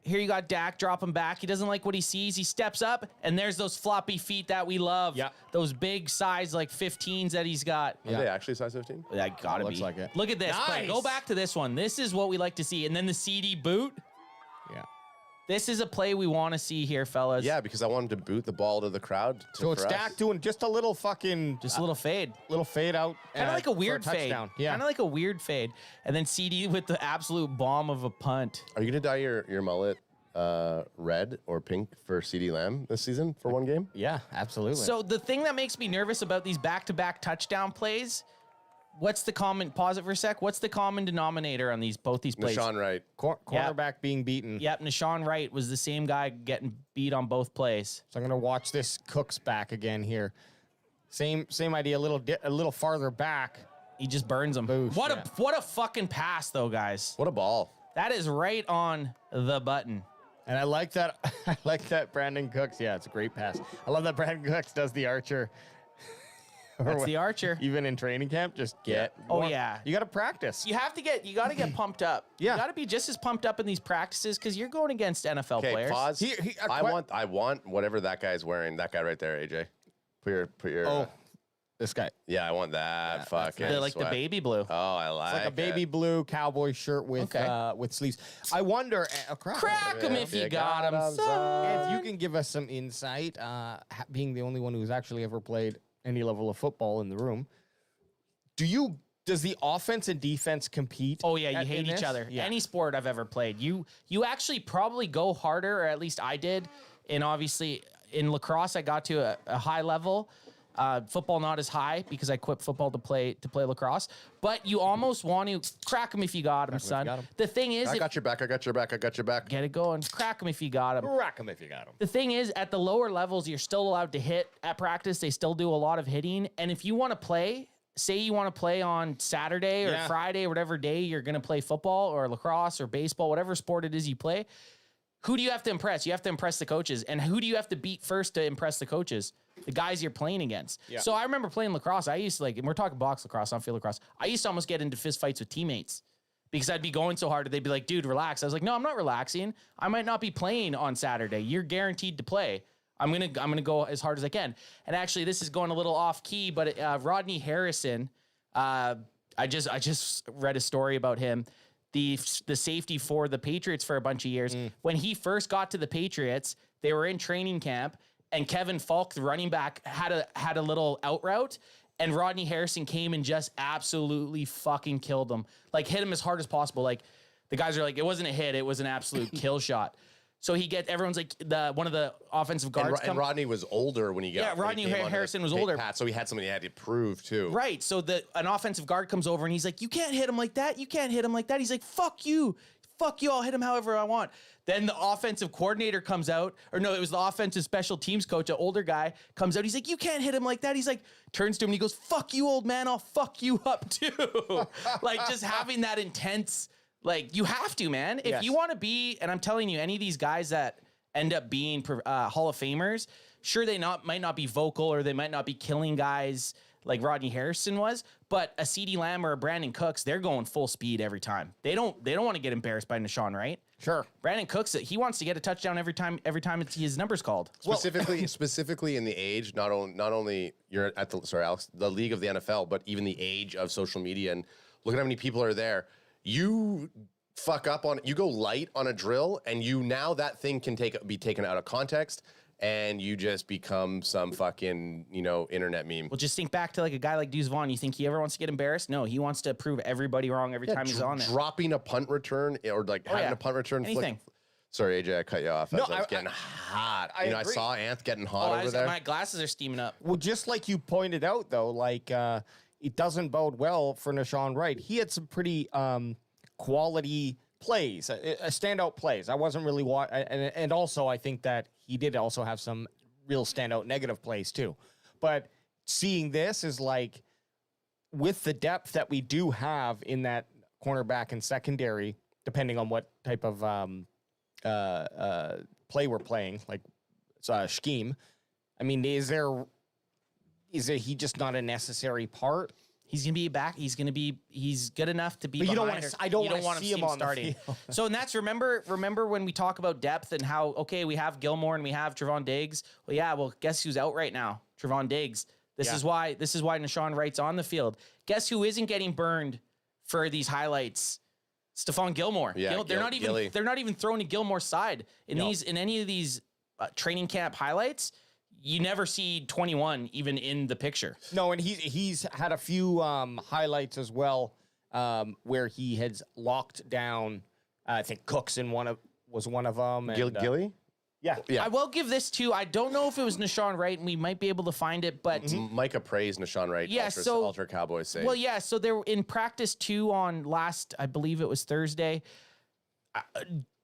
Here you got Dak dropping back. He doesn't like what he sees. He steps up, and there's those floppy feet that we love. Yeah. Those big size, like 15s that he's got. Are they actually size 15? That gotta Looks be. like it. Look at this. Play. Nice. Go back to this one. This is what we like to see. And then the CD boot. Yeah. This is a play we want to see here, fellas. Yeah, because I wanted to boot the ball to the crowd. So it's for us. Dak doing just a little fucking Just a little fade. little fade out. Kind of like a for weird fade. touchdown. Yeah. Kind of like a weird fade. And then CD with the absolute bomb of a punt. Are you going to dye your mullet red or pink for CD Lamb this season for one game? Yeah, absolutely. So the thing that makes me nervous about these back-to-back touchdown plays, what's the common, pause it for a sec, what's the common denominator on both these plays? Nashawn Wright. Cornerback being beaten. Yep, Nashawn Wright was the same guy getting beat on both plays. So I'm gonna watch this Cooks back again here. Same idea. A little farther back. He just burns him. Boosh, What yeah. a fucking pass though, guys. What a ball. That is right on the button. And I like that. I like that Brandon Cooks. Yeah, it's a great pass. I love that Brandon Cooks does the archer. Or That's what- the archer. Even in training camp, just get. Oh, one- yeah. You got to practice. You got to get pumped up. Yeah. You got to be just as pumped up in these practices because you're going against NFL Okay, players. pause. A I want whatever that guy's wearing. That guy right there, AJ. Put your. Oh, this guy. yeah, I want that fucking. The, like the sweat. baby blue. Oh, I like It's like a baby blue cowboy shirt with Okay. with sleeves. I wonder. Crack him if you got him, son. son. If you can give us some insight, being the only one who's actually ever played any level of football in the room, does the offense and defense compete? Oh yeah, you in hate each this? other. Yeah. Any sport I've ever played, you actually probably go harder, or at least I did. And obviously in lacrosse, I got to a high level. Football not as high because I quit football to play lacrosse. But you almost want to crack him if you got him, son. got him. The thing is, I got your back. I got your back. I got your back. get it going. Crack him if you got him. Rack him if you got him. The thing is, at the lower levels, you're still allowed to hit at practice. They still do a lot of hitting. And if you want to play, say you want to play on Saturday or Yeah. Friday, or whatever day you're going to play football or lacrosse or baseball, whatever sport it is you play, who do you have to impress? You have to impress the coaches. And who do you have to beat first to impress the coaches? The guys you're playing against. Yeah. So I remember playing lacrosse. I used to and we're talking box lacrosse, not field lacrosse. I used to almost get into fist fights with teammates because I'd be going so hard. They'd be like, dude, relax. I was like, no, I'm not relaxing. I might not be playing on Saturday. You're guaranteed to play. I'm gonna go as hard as I can. And actually, this is going a little off key, but Rodney Harrison, I just read a story about him. The safety for the Patriots for a bunch of years. When he first got to the Patriots, they were in training camp, and Kevin Falk, the running back, had a little out route, and Rodney Harrison came and just absolutely fucking killed him. Like, hit him as hard as possible. Like, the guys are like, it wasn't a hit, it was an absolute kill shot. So everyone's like, one of the offensive guards And Rodney was older when he got. Yeah, when he Rodney came onto Harrison the was big older. Pat, so he had something he had to prove too. Right. So an offensive guard comes over and he's like, you can't hit him like that. You can't hit him like that. He's like, fuck you. Fuck you. I'll hit him however I want. Then the offensive coordinator comes out, or no, it was the offensive special teams coach, an older guy, comes out. He's like, you can't hit him like that. He's like, turns to him and he goes, fuck you, old man. I'll fuck you up too. Like, just having that intense, like, you have to, man. If Yes. you want to be, and I'm telling you, any of these guys that end up being Hall of Famers, sure, they might not be vocal, or they might not be killing guys like Rodney Harrison was, but a CeeDee Lamb or a Brandon Cooks, they're going full speed every time. They don't want to get embarrassed by Nashawn Wright. Sure. Brandon Cooks, he wants to get a touchdown every time his number's called. Specifically in the age, not only you're at the league of the NFL, but even the age of social media, and look at how many people are there. You fuck up on, you go light on a drill, and now that thing can be taken out of context, and you just become some fucking, internet meme. Well, just think back to like a guy like Deuce Vaughn. You think he ever wants to get embarrassed? No, he wants to prove everybody wrong every time he's on there. Dropping a punt return or having a punt return. Anything. Sorry, AJ, I cut you off. No, I was getting hot. I I agree. saw Anth getting hot over there. My glasses are steaming up. Well, just like you pointed out, though, like it doesn't bode well for Nashawn Wright. He had some pretty quality plays, standout plays. I wasn't really and also I think that he did also have some real standout negative plays too. But seeing this is like, with the depth that we do have in that cornerback and secondary, depending on what type of play we're playing, like scheme. I mean, is he just not a necessary part? He's gonna be back. He's good enough to be. But you don't want to. I don't want to see him on starting. the field. So, and that's remember when we talk about depth and how we have Gilmore and we have Trevon Diggs. Well, guess who's out right now? Trevon Diggs. This is why Nashawn Wright's on the field. Guess who isn't getting burned for these highlights? Stephon Gilmore. Yeah, they're not even throwing to Gilmore's side in any of these training camp highlights. You never see 21 even in the picture. No, and he's had a few highlights as well where he has locked down. I think Cooks was one of them. And, Gilly? Yeah. I will give this to. I don't know if it was Nashawn Wright, and we might be able to find it, but Micah praised Nashawn Wright. Yeah, Ultra Cowboys say. Well, yeah. So they were in practice 2 on last, I believe it was Thursday.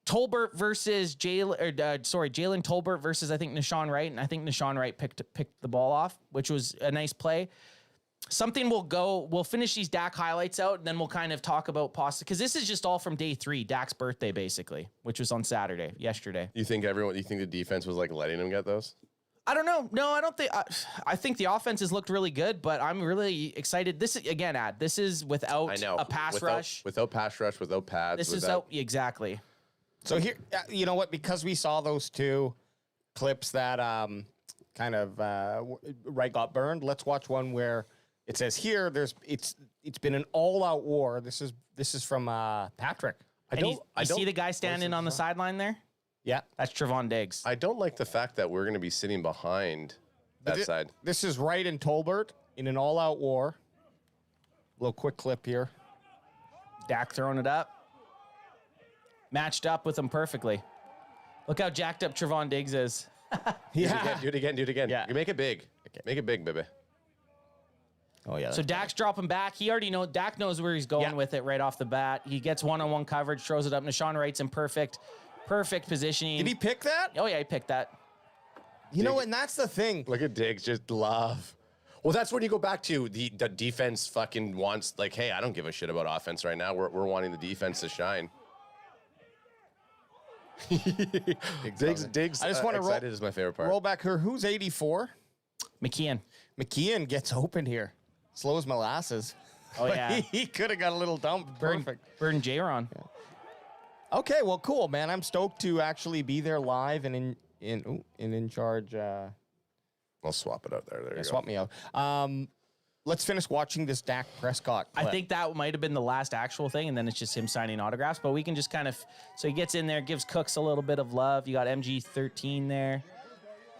Tolbert versus Jalen Tolbert versus I think Nashawn Wright, and I think Nashawn Wright picked the ball off, which was a nice play. Something we'll finish these Dak highlights out, and then we'll kind of talk about because this is just all from day 3, Dak's birthday basically, which was on yesterday. You think the defense was like letting him get those? I don't know. No, I don't think. I think the offense has looked really good, but I'm really excited. This is again, This is without a pass rush, without pass rush, without pads. This is exactly. So here, you know what? Because we saw those 2 clips that kind of Wright got burned. Let's watch one where it says here it's been an all-out war. This is from Patrick. You see the guy standing on the sideline there? Yeah, that's Trevon Diggs. I don't like the fact that we're going to be sitting behind that side. This is Wright and Tolbert in an all-out war. Little quick clip here. Dak throwing it up. Matched up with him perfectly. Look how jacked up Trevon Diggs is. Do it again. Yeah. You make it big. Okay. Make it big, baby. Oh, yeah. So Dak's dropping back. He already Dak knows where he's going with it right off the bat. He gets one-on-one coverage, throws it up. Nashawn Wright's in perfect positioning. Did he pick that? Oh, yeah, he picked that. You know, and that's the thing. Look at Diggs, just love. Well, that's when you go back to the defense fucking wants, like, hey, I don't give a shit about offense right now. We're wanting the defense to shine. Diggs. I just want to excited is my favorite part. Roll back here. Who's 84? McKeon gets open here. Slows molasses. Oh, yeah. He could have got a little dump. Perfect. Burn J-Ron. Yeah. Okay, well, cool, man. I'm stoked to actually be there live and in charge. I'll swap it out there. There you go. Swap me out. Let's finish watching this Dak Prescott clip. I think that might have been the last actual thing, and then it's just him signing autographs. But we can just kind of... So he gets in there, gives Cooks a little bit of love. You got MG13 there.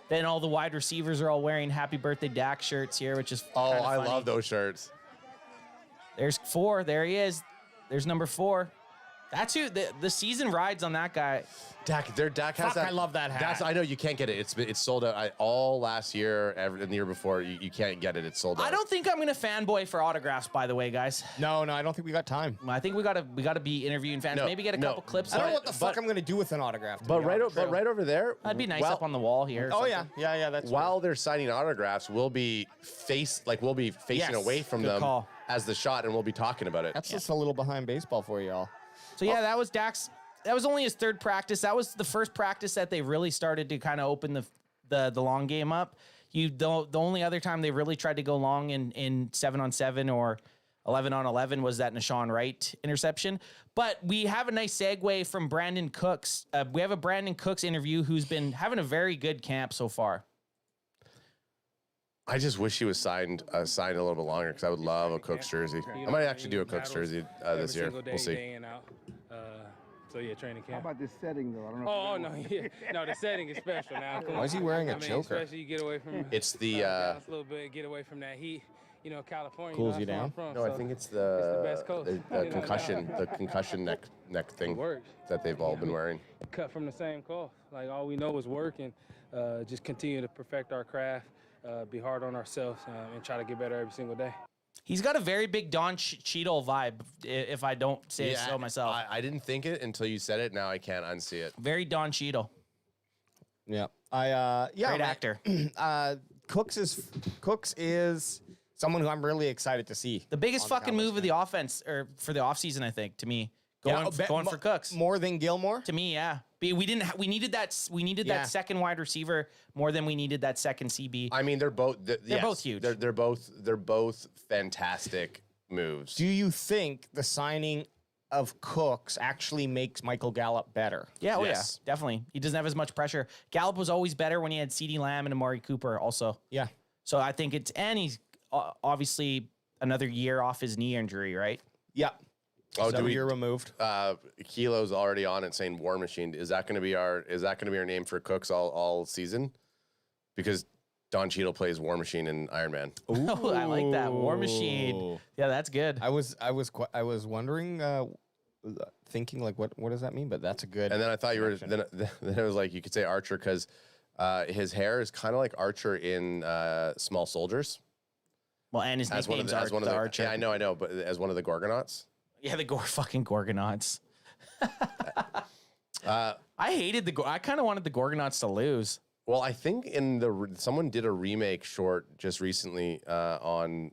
Then all the wide receivers are all wearing Happy Birthday Dak shirts here, which is I funny. love those shirts. There's 4. There he is. There's number 4. That's who the season rides on that guy. Dak has that. I love that hat. I know you can't get it. It's sold out all last year, and the year before. You can't get it. It's sold out. I don't think I'm gonna fanboy for autographs. By the way, guys. No, I don't think we got time. I think we gotta be interviewing fans. No, Maybe get a couple clips. I don't know what the fuck I'm gonna do with an autograph. But right over there, That'd be nice up on the wall here. Oh yeah. That's while they're signing autographs, we'll be facing Yes, away from good them call. as the shot, and we'll be talking about it. That's just a little behind baseball for y'all. So yeah, that was Dak's. That was only his 3rd practice. That was the first practice that they really started to kind of open the long game up. The only other time they really tried to go long in 7-on-7 or 11-on-11 was that Nashawn Wright interception. But we have a nice segue from Brandon Cooks. We have a Brandon Cooks interview who's been having a very good camp so far. I just wish he was signed a little bit longer because I would love a Cooks jersey. I might actually do a Cooks jersey this year. We'll see. Day in, out. So yeah, training camp. How about this setting though? I don't know. Oh no, yeah. No, the setting is special now. Come Why is he wearing a choker? Especially you get away from. It's the Dallas a little bit, get away from that heat. You know, California. Cools that's you where I'm down? from, no, I so think it's it's the best coast. the concussion neck thing Works. that they've all been wearing. Cut from the same cloth. Like all we know is work and just continue to perfect our craft, be hard on ourselves, and try to get better every single day. He's got a very big Don Cheadle vibe, if I don't say so myself. I didn't think it until you said it. Now I can't unsee it. Very Don Cheadle. Yeah. Great actor. Cooks is someone who I'm really excited to see. The biggest on the fucking Cowboys move of the offense, or for the offseason, I think, to me. Going for Cooks. More than Gilmore? To me, yeah. We needed that. We needed Yeah. that second wide receiver more than we needed that second CB. I mean, they're both both huge. They're both fantastic moves. Do you think the signing of Cooks actually makes Michael Gallup better? Yeah, oh Yes. yeah, definitely. He doesn't have as much pressure. Gallup was always better when he had CeeDee Lamb and Amari Cooper also. Yeah. So I think he's obviously another year off his knee injury, right? Yeah. Oh, So you're removed. Kilo's already on it saying War Machine. Is that going to be our name for Cooks all season? Because Don Cheadle plays War Machine in Iron Man. Oh, I like that. War Machine. Yeah, that's good. I was wondering, thinking like, what does that mean? But that's a good. And then I thought you were then it was like you could say Archer because his hair is kind of like Archer in Small Soldiers. Well, and his nickname's Archer. Yeah, I know, but as one of the Gorgonauts. Yeah, the fucking Gorgonauts. I hated I kind of wanted the Gorgonauts to lose. Well, I think someone did a remake short just recently on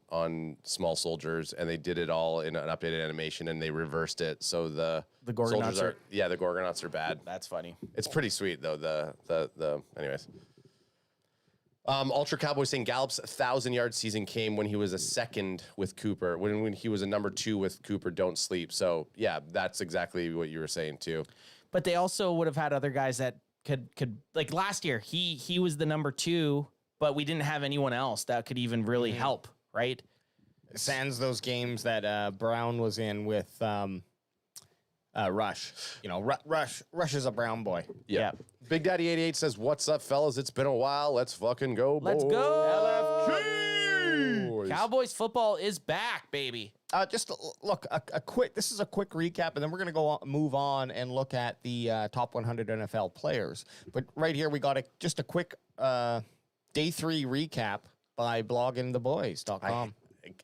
Small Soldiers, and they did it all in an updated animation, and they reversed it. So the Gorgonauts soldiers the Gorgonauts are bad. That's funny. It's pretty sweet though. Anyways. Ultra Cowboy saying Gallup's 1,000-yard season came when he was a second with Cooper, when he was a number 2 with Cooper. Don't sleep. So yeah, that's exactly what you were saying too. But they also would have had other guys that could like last year. He was the number 2, but we didn't have anyone else that could even really help, right? Sans those games that Brown was in with Rush. You know, Rush is a Brown boy. Yeah. Big Daddy 88 says, "What's up, fellas? It's been a while. Let's fucking go, Let's boys." go. Boys. Cowboys football is back, baby. Just look, a quick. This is a quick recap, and then we're gonna move on and look at the top 100 NFL players. But right here, we got just a quick day 3 recap by bloggingtheboys.com.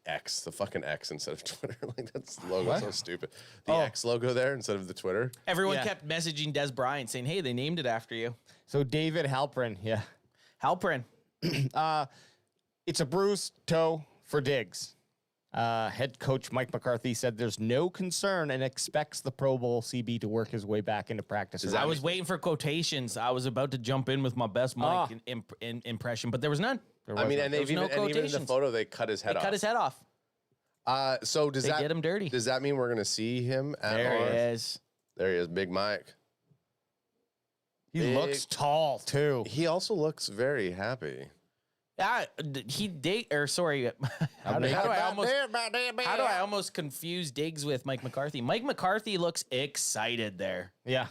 X, the fucking X instead of Twitter. Like that's the logo so stupid. The X logo there instead of the Twitter. Everyone kept messaging Des Bryant saying, "Hey, they named it after you." So David Halprin, Halprin. It's a bruised toe for Diggs. Head coach Mike McCarthy said there's no concern and expects the Pro Bowl CB to work his way back into practice. I was waiting for quotations. I was about to jump in with my best Mike impression, but there was none. I mean, and even in the quotations. photo, they cut his head off. Cut his head off. So does that get him dirty? Does that mean we're going to see him? There he is. There he is, Big Mike. He looks tall too. He also looks very happy. How do I almost confuse Diggs with Mike McCarthy? Mike McCarthy looks excited there. Yeah.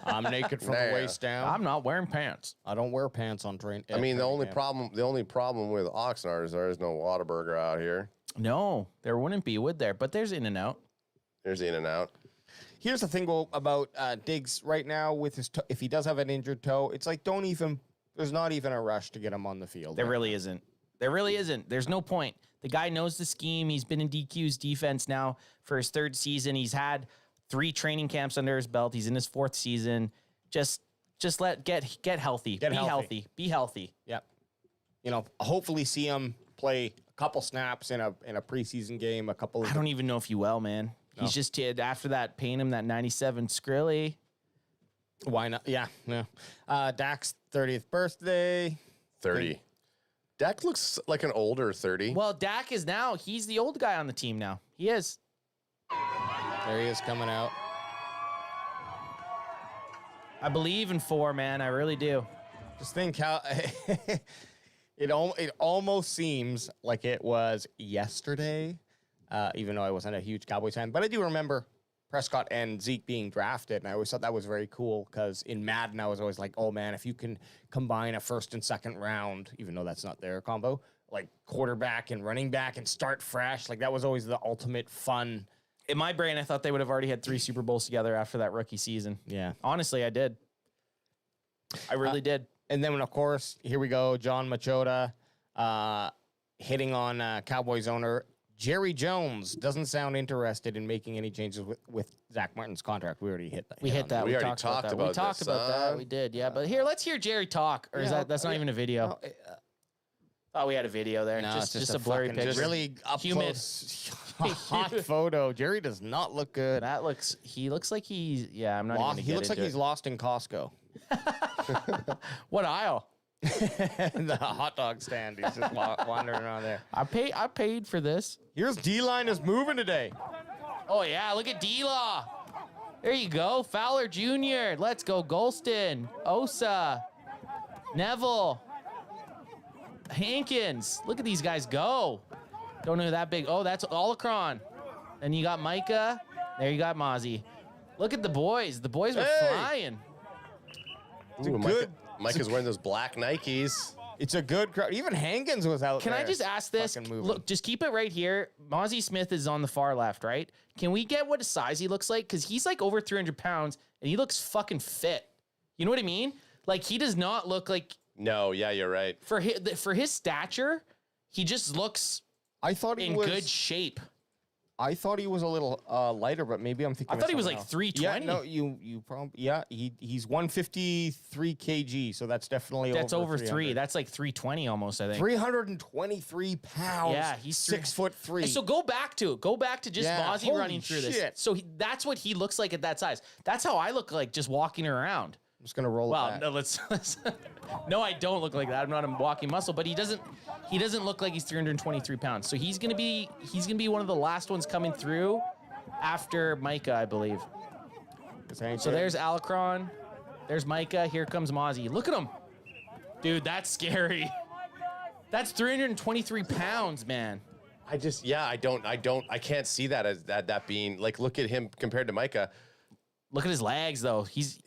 I'm naked from the waist down. I'm not wearing pants. I don't wear pants on train. I mean, the only problem with Oxnard is there is no Whataburger out here. No, there wouldn't be, would there? But there's In-N-Out. There's In-N-Out. Here's the thing about Diggs right now with his toe. If he does have an injured toe, it's like there's not even a rush to get him on the field. There really isn't. There really isn't. There's no point. The guy knows the scheme. He's been in DQ's defense now for his 3rd season. He's had 3 training camps under his belt. He's in his 4th season. Just get healthy. Be healthy. Yep. You know, hopefully see him play a couple snaps in a preseason game. I don't even know if you will, man. No. He's just after that paying him that 97 Skrilly. Why not? Yeah. Dak's 30th birthday. 30. Dak looks like an older 30. Well, Dak is now, he's the old guy on the team now. He is. There he is coming out. I believe in 4, man. I really do. Just think how it almost seems like it was yesterday, even though I wasn't a huge Cowboys fan. But I do remember Prescott and Zeke being drafted, and I always thought that was very cool because in Madden I was always like, oh man, if you can combine a first and second round, even though that's not their combo, like quarterback and running back and start fresh, like that was always the ultimate fun. In my brain, I thought they would have already had 3 Super Bowls together after that rookie season. Yeah. Honestly, I did. I really did. And then, of course, here we go. John Machota hitting on Cowboys owner Jerry Jones. Doesn't sound interested in making any changes with Zach Martin's contract. We already hit that. We hit that. We already talked talked that. about We talked this, about that. We did, yeah. But here, let's hear Jerry talk. Or is that's not even a video? Oh, we had a video there. No, just it's a blurry fucking- picture. really up humid. close, hot photo. Jerry does not look good. He looks like he's, yeah, I'm not even gonna He get looks like into he's it. lost in Costco. What aisle? The hot dog stand. He's just wandering around there. I paid for this. Here's D-line is moving today. Oh, yeah, look at D-Law. There you go. Fowler Jr. Let's go. Golston. Osa. Neville. Hankins. Look at these guys go. Don't know who that big. Oh, that's Olacron. Then you got Micah. There you got Mozzie. Look at the boys. The boys were flying. Ooh, Micah's wearing those black Nikes. It's a good crowd. Even Hankins was out Can there. I just ask this? Fucking moving. Look, just keep it right here. Mozzie Smith is on the far left, right? Can we get what size he looks like? Because he's like over 300 pounds and he looks fucking fit. You know what I mean? Like he does not look like No, yeah, you're right. for his stature. He just looks I thought he in was good shape. I thought he was a little lighter, but maybe I'm thinking. I of thought he was someone like else. 320. Yeah, no, you probably he's 153 kg, so that's definitely That's over 300. 3. That's like 320 almost, I think. 323 pounds. Yeah, he's 6'3". So go back to just Yeah, Mozzie holy running through this. shit. So that's what he looks like at that size. That's how I look like just walking around. I'm just gonna roll it Well, back. no, let's no, I don't look like that. I'm not a walking muscle, but he doesn't look like he's 323 pounds. So he's gonna be one of the last ones coming through after Micah, I believe. So there's Alacron, there's Micah. Here comes Mozzie. Look at him, dude. That's scary. That's 323 pounds, man. I can't see that as that being like. Look at him compared to Micah. Look at his legs, though. He's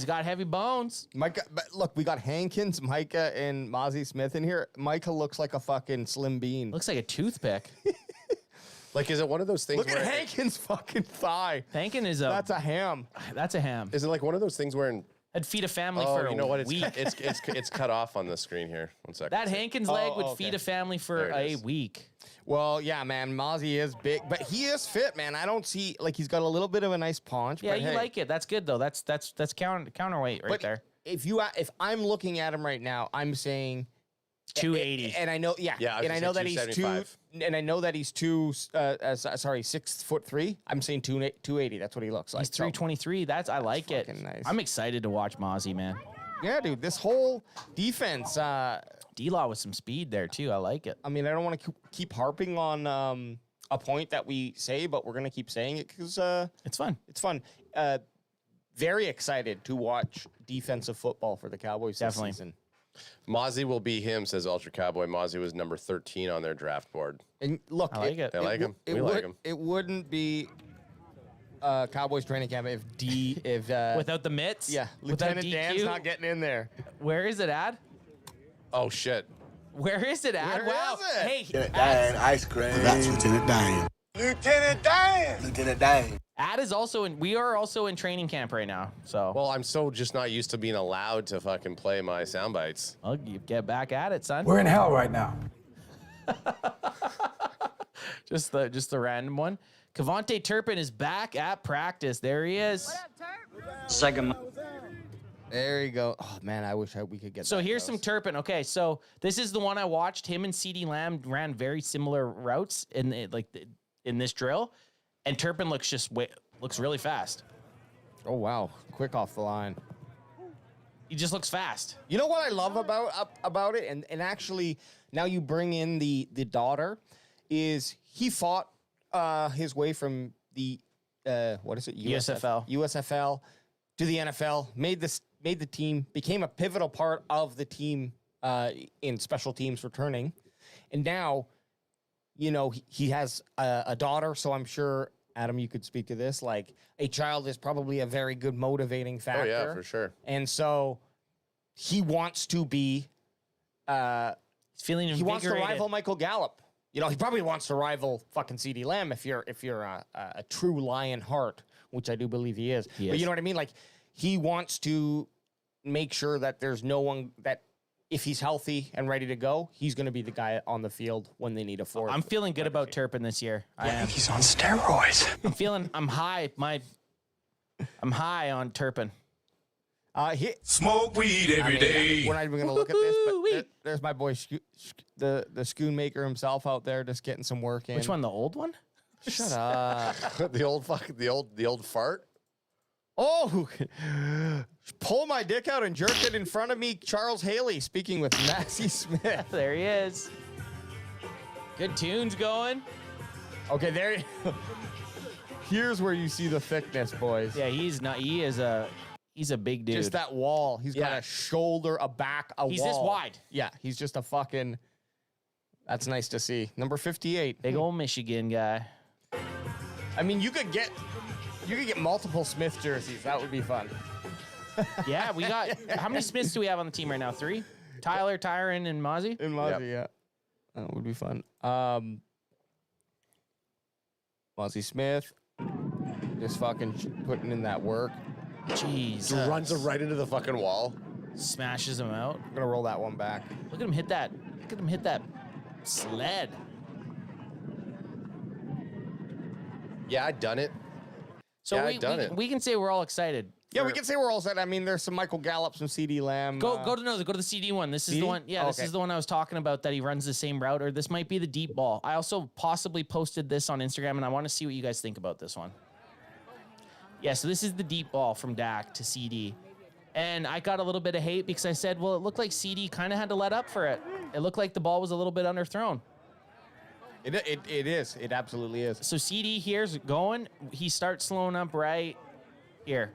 got heavy bones. Micah, but look, we got Hankins, Micah, and Mozzie Smith in here. Micah looks like a fucking slim bean. Looks like a toothpick. Like, is it one of those things? Look where at Hankins' fucking thigh. Hankin is That's a ham. That's a ham. Is it like one of those things where? I'd feed a family Oh, for you know what? a week. It's cut off on the screen here. One second. That Hankins leg would okay. feed a family for There it a is. week. Well, yeah, man, Mozzie is big, but he is fit, man. I don't see like he's got a little bit of a nice paunch. Yeah, but you hey. like it. That's good though. That's counterweight right But there. if I'm looking at him right now, I'm saying 280. and I know, Yeah, I was and I gonna know say that he's 275. and I know that he's 6'3". I'm saying 280. That's what he looks like. He's 323. I like it. fucking nice. I'm excited to watch Mozzie, man. Yeah, dude, this whole defense. D-Law with some speed there too. I like it. I mean, I don't want to keep harping on a point that we say, but we're gonna keep saying it because It's fun. it's fun. Very excited to watch defensive football for the Cowboys Definitely. this season. Mozzie will be him, says Ultra Cowboy. Mozzie was number 13 on their draft board. And look, I like it. They like him. It We would, like him. It wouldn't be Cowboys training camp if Without the mitts. yeah, Without Lieutenant DQ. Dan's not getting in there. Where is it at? Oh shit! Where is it at? Where Wow. is it? Hey, Lieutenant Dan, ice cream. That's Lieutenant Dan. Lieutenant Dan. Lieutenant Dan. Ad is also we are also in training camp right now. So Well, I'm so just not used to being allowed to fucking play my sound bites. well, you get back at it, son. We're in hell right now. Just the random one. Cavante Turpin is back at practice. There he is. There you go. Oh man, I wish we could get. So that here's close. some Turpin. Okay, so this is the one I watched. Him and CeeDee Lamb ran very similar routes in this drill, and Turpin looks really fast. Oh wow, quick off the line. He just looks fast. You know what I love about it, and actually now you bring in the daughter, is he fought his way from the what is it, USFL to the NFL, made the team, became a pivotal part of the team in special teams returning, and now, you know, he has a daughter, so I'm sure, Adam, you could speak to this. Like, a child is probably a very good motivating factor. Oh, yeah, for sure. And so he wants to be... He's feeling invigorated. He wants to rival Michael Gallup. You know, he probably wants to rival fucking CeeDee Lamb if you're a true lion heart, which I do believe he is. But you know what I mean? Like, he wants to make sure that there's no one that... If he's healthy and ready to go, he's going to be the guy on the field when they need a fourth. I'm feeling good about Turpin this year. I am. He's on steroids. I'm high. I'm high on Turpin. Smoke weed every day. We're not even going to look at this, but there's my boy, the Schoon maker himself out there, just getting some work in. Which one? The old one? Shut up. the old fart. Oh, pull my dick out and jerk it in front of me. Charles Haley speaking with Massey Smith. There he is. Good tunes going. Okay, there. Here's where you see the thickness, boys. Yeah, he's a big dude. Just that wall. He's got a shoulder, a back, a wall. He's this wide. Yeah, he's just a fucking... That's nice to see. Number 58. Big old Michigan guy. I mean, you could get multiple Smith jerseys. That would be fun. Yeah, we got... How many Smiths do we have on the team right now? 3? Tyler, Tyron, and Mozzie? And Mozzie, yeah. That would be fun. Mozzie Smith. Just fucking putting in that work. Jeez. Runs him right into the fucking wall. Smashes him out. I'm going to roll that one back. Look at him hit that. Look at him hit that sled. Yeah, I done it. So Yeah, we can say we're all excited. Yeah, we can say we're all set. I mean, there's some Michael Gallup, some CeeDee Lamb. Go to the CD one. This is the one. Yeah, this is the one I was talking about, that he runs the same route, or this might be the deep ball. I also possibly posted this on Instagram, and I want to see what you guys think about this one. Yeah, so this is the deep ball from Dak to CD. And I got a little bit of hate because I said, well, it looked like CD kind of had to let up for it. It looked like the ball was a little bit underthrown. It is. It absolutely is. So CD here's going. He starts slowing up right here,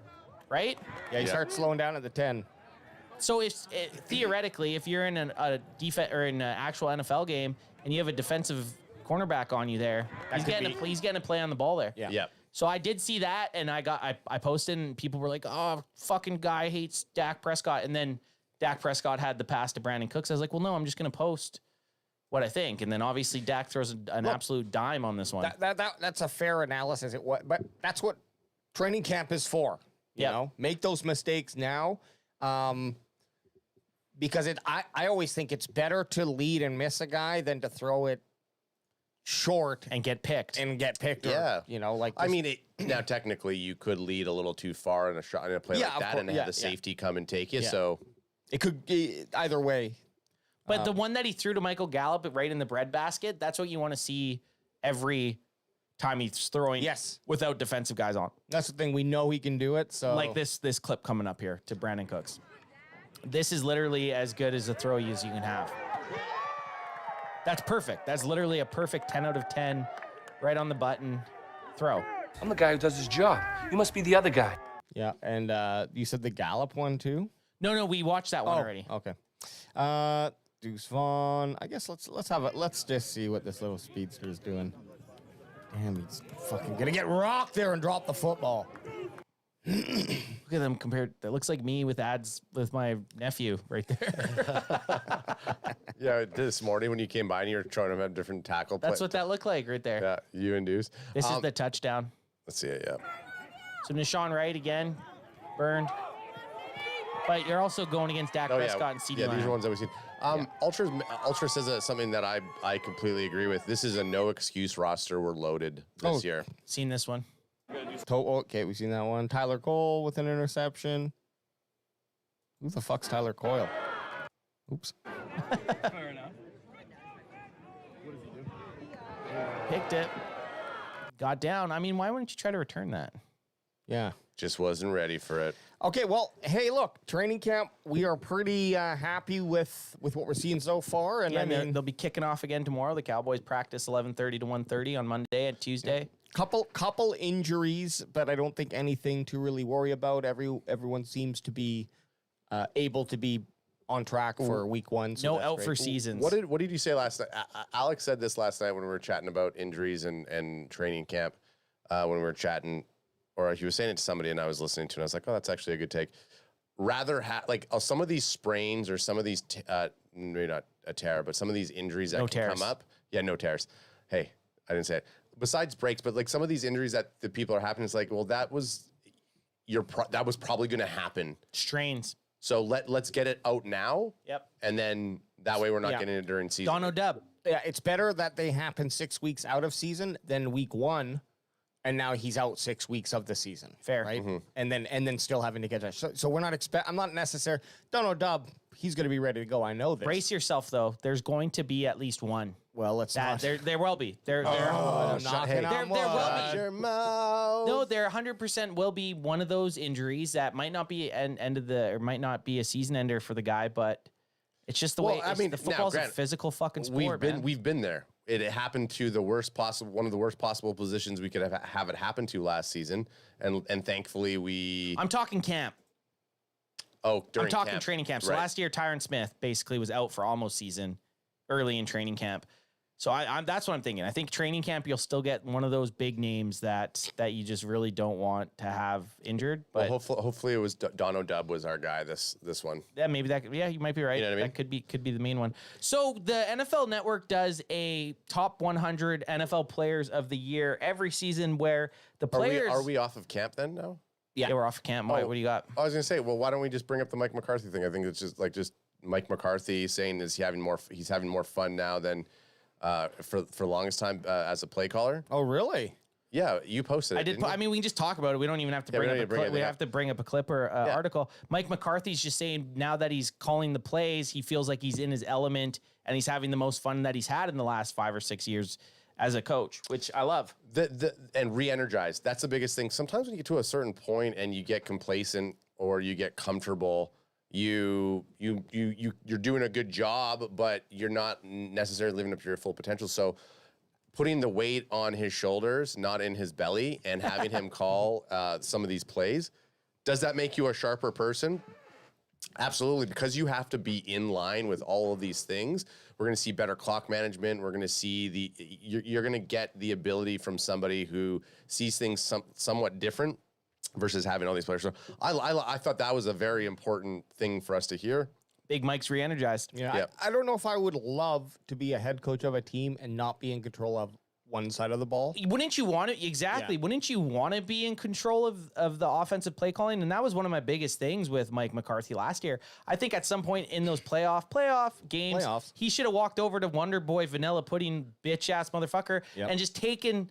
right? Yeah, he starts slowing down at the 10. So theoretically, if you're in an actual NFL game and you have a defensive cornerback on you there, he's getting a play on the ball there. Yeah. Yep. So I did see that, and I posted, and people were like, "Oh, fucking guy hates Dak Prescott." And then Dak Prescott had the pass to Brandon Cooks. I was like, "Well, no, I'm just gonna post what I think." And then obviously Dak throws an absolute dime on this one. That's a fair analysis. But that's what training camp is for. You know, make those mistakes now, because I always think it's better to lead and miss a guy than to throw it short and get picked. Or, you know, like I mean, now technically you could lead a little too far in a shot in a play like that and have the safety come and take you. Yeah. So it could be either way. But the one that he threw to Michael Gallup right in the breadbasket, that's what you want to see every time he's throwing without defensive guys on. That's the thing. We know he can do it. So like this clip coming up here to Brandon Cooks. This is literally as good as a throw as you can have. That's perfect. That's literally a perfect 10 out of 10, right on the button throw. I'm the guy who does his job. You must be the other guy. Yeah, and you said the Gallup one too? No, we watched that one already. Okay. Deuce Vaughn. I guess let's just see what this little speedster is doing. Damn, he's fucking gonna get rocked there and drop the football. Look at them compared. That looks like me with ads with my nephew right there. yeah, this morning when you came by and you were trying to have different tackle. That's what that looked like right there. Yeah, you and Deuce. This is the touchdown. Let's see it. Yeah. So Nashawn Wright again, burned. But you're also going against Dak Prescott and CeeDee Lamb. Yeah, these are ones that we've seen. Ultra says something that I completely agree with. This is a no excuse roster. We're loaded this year. Seen this one. Okay, we've seen that one. Tyler Cole with an interception. Who the fuck's Tyler Coyle? Oops. Fair enough. What does he do? Picked it. Got down. I mean, why wouldn't you try to return that? Yeah. Just wasn't ready for it. Okay, well, hey, look, training camp, we are pretty happy with what we're seeing so far. And Yeah, I mean, they'll be kicking off again tomorrow. The Cowboys practice 11:30 to 1:30 on Monday and Tuesday. couple injuries, but I don't think anything to really worry about. Everyone seems to be able to be on track for week one. So No that's out great. for seasons. What did you say last night? Alex said this last night when we were chatting about injuries and training camp. When we were chatting, or he was saying it to somebody, and I was listening to it. And I was like, "Oh, that's actually a good take." Rather some of these sprains or some of these maybe not a tear, but some of these injuries that can come up. Yeah, no tears. Hey, I didn't say it. Besides breaks, but like some of these injuries that the people are happening, it's like, well, that was probably going to happen. Strains. So let's get it out now. Yep. And then that way we're not getting it during season. Dono Dub. Yeah, it's better that they happen 6 weeks out of season than week one, and now he's out 6 weeks of the season. Fair. Right? And then still having to get that. So we're not I'm not necessarily Dono Dub. He's going to be ready to go. I know this. Brace yourself, though. There's going to be at least one. Well, let's not. There will be. There will be. Your mouth. No, there 100% will be one of those injuries that might not be might not be a season ender for the guy, but it's just the way. I mean, the football's a granted, physical fucking sport. We've been there. It happened to one of the worst possible positions we could have it happen to last season, and thankfully I'm talking camp. I'm talking camp. training camp. So Right. last year, Tyron Smith basically was out for almost season, early in training camp. So that's what I'm thinking. I think training camp, you'll still get one of those big names that you just really don't want to have injured. But Well, hopefully it was Dono Dub was our guy this one. yeah, maybe you might be right. You know what I mean? That could be the main one. So the NFL Network does a top 100 NFL players of the year every season where the players Are we off of camp then now? Yeah, we're off camp. What do you got? I was gonna say, well, why don't we just bring up the Mike McCarthy thing? I think it's just Mike McCarthy saying he's having more fun now than for longest time as a play caller. Oh, really? Yeah, you posted it. I did. didn't you? I mean, we can just talk about it. We don't even have to bring up a clip. We have to bring up a clip or article. Mike McCarthy's just saying now that he's calling the plays, he feels like he's in his element and he's having the most fun that he's had in the last 5 or 6 years as a coach, which I love. And re-energized. That's the biggest thing. Sometimes when you get to a certain point and you get complacent or you get comfortable, you're doing a good job, but you're not necessarily living up to your full potential. So putting the weight on his shoulders, not in his belly, and having him call some of these plays, does that make you a sharper person? Absolutely, because you have to be in line with all of these things. We're going to see better clock management. We're going to see you're going to get the ability from somebody who sees things somewhat different versus having all these players. So I thought that was a very important thing for us to hear. Big Mike's re-energized. Yeah. I don't know if I would love to be a head coach of a team and not be in control of one side of the ball. Wouldn't you want to? Exactly. Yeah. Wouldn't you want to be in control of the offensive play calling? And that was one of my biggest things with Mike McCarthy last year. I think at some point in those playoff games, he should have walked over to Wonder Boy Vanilla Pudding bitch ass motherfucker and just taken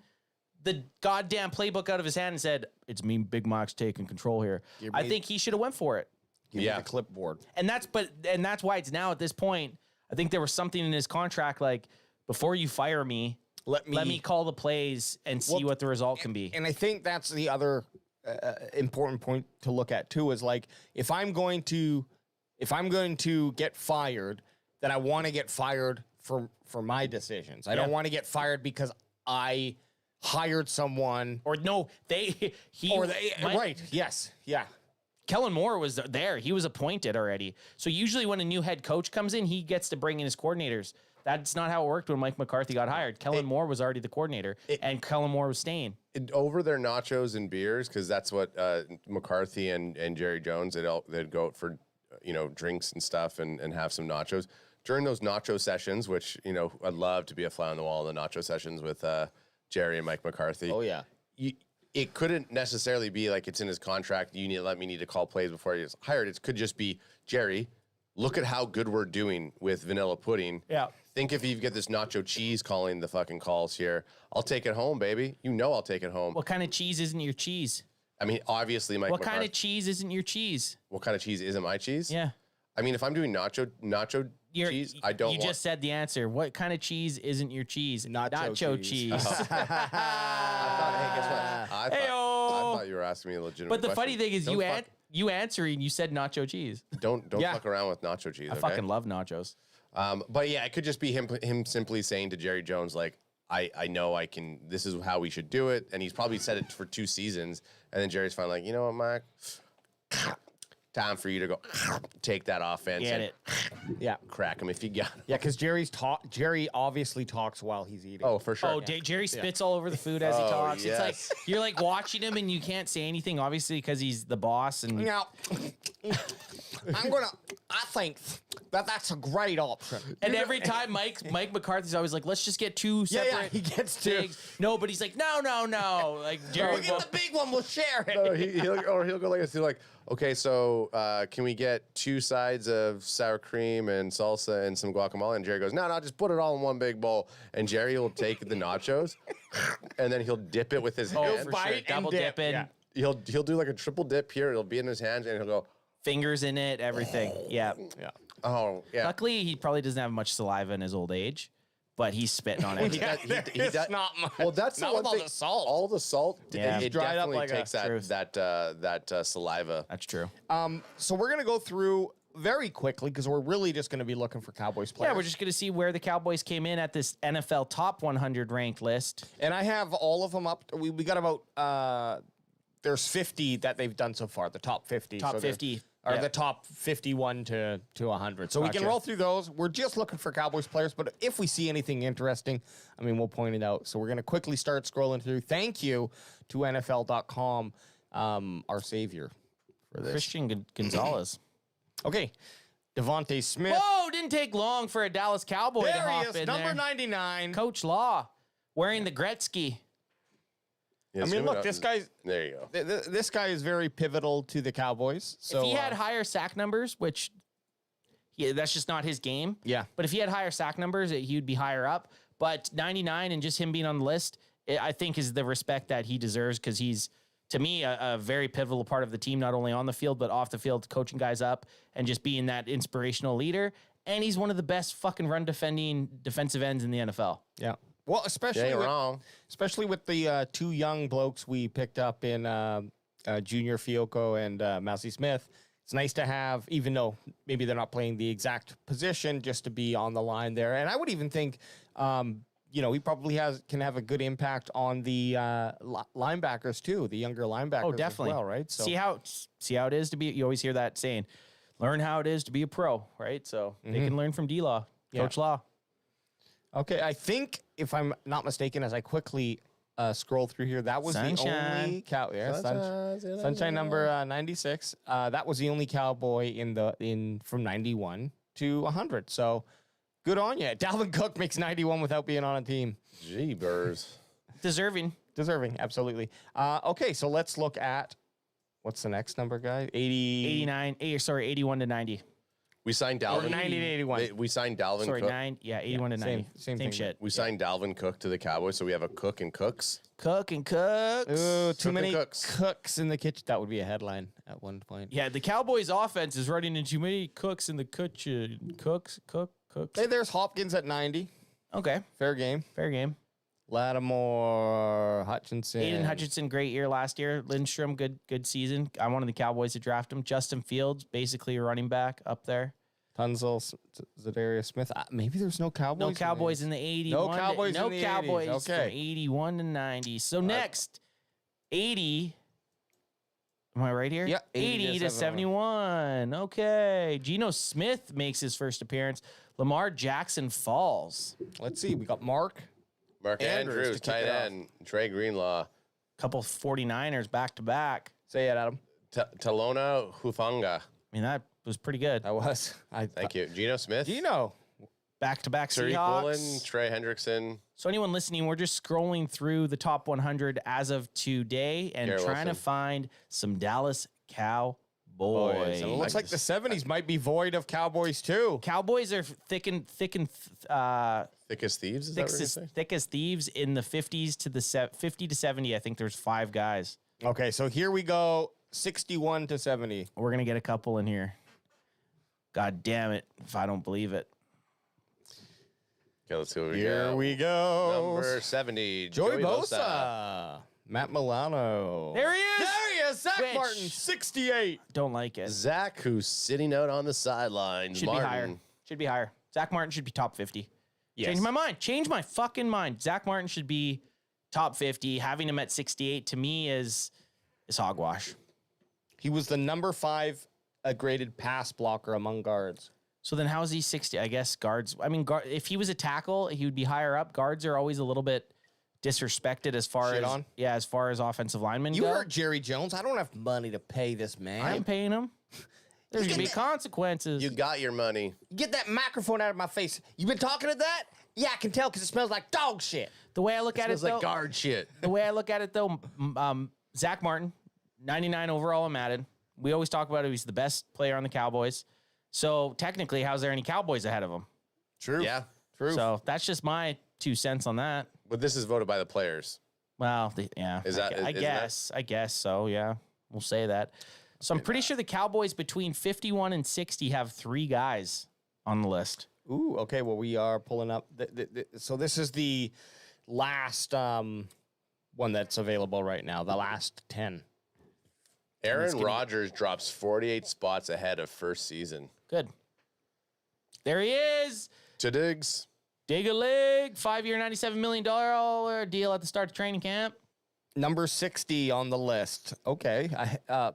the goddamn playbook out of his hand and said, "It's me, Big Mike's taking control here." I think he should have went for it. The clipboard. And that's why it's now at this point. I think there was something in his contract like, before you fire me, let me call the plays and see what the result can be. And I think that's the other important point to look at too, is like, if I'm going to get fired, then I want to get fired for my decisions. I don't want to get fired because I hired someone right. Yes. Yeah. Kellen Moore was there. He was appointed already. So usually when a new head coach comes in, he gets to bring in his coordinators. That's not how it worked when Mike McCarthy got hired. Kellen Moore was already the coordinator, and Kellen Moore was staying. Over their nachos and beers, because that's what McCarthy and Jerry Jones, they'd go out for drinks and stuff and have some nachos. During those nacho sessions, which, I'd love to be a fly on the wall in the nacho sessions with Jerry and Mike McCarthy. Oh, yeah. It couldn't necessarily be like it's in his contract, you need to call plays before he gets hired. It could just be, Jerry, look at how good we're doing with Vanilla Pudding. Yeah. Think if you get this nacho cheese calling the fucking calls here, I'll take it home, baby. I'll take it home. What kind of cheese isn't your cheese? I mean, obviously, Mike McCarthy. What kind of cheese isn't your cheese? What kind of cheese isn't my cheese? Yeah. I mean, if I'm doing nacho cheese, I don't want... You just said the answer. What kind of cheese isn't your cheese? Nacho cheese. I thought, hey, guess what? I thought you were asking me a legitimate But the question. funny thing is, you answering, you said nacho cheese. Don't fuck around with nacho cheese. I fucking love nachos. But yeah, it could just be him simply saying to Jerry Jones, like, I know I can, this is how we should do it. And he's probably said it for 2 seasons. And then Jerry's finally like, you know what, Mike? Time for you to go take that offense Get and it. Yeah. crack him if you got him. Yeah, because Jerry obviously talks while he's eating. Oh, for sure. Oh, Jerry spits all over the food as he talks. yes. It's like you're like watching him and you can't say anything, obviously, because he's the boss. And Now, I think that's a great option. And every time Mike McCarthy's always like, let's just get 2 separate. Yeah, he gets 2. things. No, but he's like, no. Like Jerry, We'll get the big one. We'll share it. No, he'll go like this. He'll like, okay, so can we get 2 sides of sour cream and salsa and some guacamole? And Jerry goes, no, just put it all in one big bowl. And Jerry will take the nachos and then he'll dip it with his hand. for sure, double dipping, Yeah. He'll do like a triple dip here. It'll be in his hands and he'll go, fingers in it, everything. Yeah. Yeah. oh yeah. Luckily, he probably doesn't have much saliva in his old age, but he's spitting on it. It's not much. Well, that's not the with one all thing. the salt. All the salt, Yeah. it Dried up definitely like takes truth. that saliva. That's true. So we're gonna go through very quickly because we're really just gonna be looking for Cowboys players. Yeah, we're just going to see where the Cowboys came in at this NFL top 100 ranked list. And I have all of them up. We got about there's 50 that they've done so far. The top 50. Top So they're- 50. Or Yeah. the top 51 to 100. So we can Gotcha. roll through those. We're just looking for Cowboys players, but if we see anything interesting, I mean, we'll point it out. So we're going to quickly start scrolling through. Thank you to NFL.com, our savior for this. Christian Gonzalez. Okay. Devontae Smith. Whoa, didn't take long for a Dallas Cowboy to There hop he is, in number there. 99. Coach Law wearing the Gretzky. Yeah, I mean, zoom it look, up. this guy's There you go. this guy is very pivotal to the Cowboys. So If he had higher sack numbers, which that's just not his game. Yeah. But if he had higher sack numbers, he would be higher up. But 99 and just him being on the list, I think is the respect that he deserves because he's, to me, a very pivotal part of the team, not only on the field, but off the field, coaching guys up and just being that inspirational leader. And he's one of the best fucking run defending defensive ends in the NFL. Yeah. Well, especially Ain't with, wrong. especially with the 2 young blokes we picked up in Junior Fiocco and Mousy Smith. It's nice to have, even though maybe they're not playing the exact position, just to be on the line there. And I would even think, he probably can have a good impact on the linebackers too, the younger linebackers. Oh, definitely. As well, right? So See how it is to be. You always hear that saying, "Learn how it is to be a pro," right? So they can learn from D-Law, Coach Law. Okay, I think if I'm not mistaken, as I quickly scroll through here, that was the only Sunshine number 96. That was the only Cowboy from 91 to 100. So good on you. Dalvin Cook makes 91 without being on a team. Jeebers. Deserving. Absolutely. Okay, so let's look at what's the next number, guy? 81 to 90. We signed Dalvin. 90 to 81. We signed Dalvin Sorry, Cook. 81 to 90. same Same thing. shit. We signed Dalvin Cook to the Cowboys, so we have a Cook and Cooks. Cook and Cooks. Ooh, too Cook many and Cooks. cooks in the kitchen. That would be a headline at one point. Yeah, the Cowboys offense is running into too many cooks in the kitchen. Cooks. Hey, there's Hopkins at 90. Okay, Fair game. fair game. Lattimore, Hutchinson. Aiden Hutchinson, great year last year. Lindstrom, good season. I wanted the Cowboys to draft him. Justin Fields, basically a running back up there. Tunzel, Zadarius Smith. Maybe there's no Cowboys. No Cowboys in the 81. No Cowboys no in the 80s. Cowboys Okay. from 81 to 90. So next, 80. Am I right here? Yeah, 80 to 71. Okay. Geno Smith makes his first appearance. Lamar Jackson falls. Let's see. We got Mark. Mark Andrews Andrews, to kick tight it off. end. Trey Greenlaw. Couple 49ers back to back. Say it, Adam. Talona Hufanga. I mean, that was pretty good. That was. Thank you. Geno Smith. Gino. Back to back Tariq Seahawks. Woolen, Trey Hendrickson. So anyone listening, we're just scrolling through the top 100 as of today and Garrett trying to Wilson. find some Dallas Cowboys. And it looks like the 70s might be void of Cowboys too. Cowboys are thick as Thick as thieves, is that what you're saying? thick as thieves in the 50s to the 50 to 70. I think there's 5 guys. Okay, so here we go. 61 to 70. We're gonna get a couple in here. God damn it! If I don't believe it. Okay, let's see what we Here got. we go. Number 70. Joey Bosa. Matt Milano. There he is. There he Zach Which- Martin, 68. Don't like it. Zach, who's sitting out on the sidelines. Should be higher. Should be higher. Zach Martin should be top 50. Yes. Change my mind. Change my fucking mind. Zach Martin should be top 50. Having him at 68 to me is hogwash. He was the number 5 graded pass blocker among guards. So then how is he 60? I guess guards. I mean, if he was a tackle, he would be higher up. Guards are always a little bit disrespected as far Shit as on? as far as offensive linemen You go. heard Jerry Jones. I don't have money to pay this man. I ain't paying him. There's gonna be consequences. You got your money. Get that microphone out of my face. You been talking to that? Yeah, I can tell because it smells like dog shit. The way I look at it, It's like though, guard shit. the way I look at it though, Zach Martin, 99 overall in Madden. We always talk about it. He's the best player on the Cowboys. So technically, how's there any Cowboys ahead of him? True. Yeah. True. So that's just my 2 cents on that. But this is voted by the players. Well, yeah. Is that- I isn't guess. I guess so. Yeah, we'll say that. So I'm pretty sure the Cowboys between 51 and 60 have 3 guys on the list. Ooh, okay. Well, we are pulling up. So this is the last one that's available right now. The last 10. Aaron Rodgers drops 48 spots ahead of first season. Good. There he is. To Diggs. Dig a leg. 5-year, $97 million deal at the start of training camp. Number 60 on the list. Okay.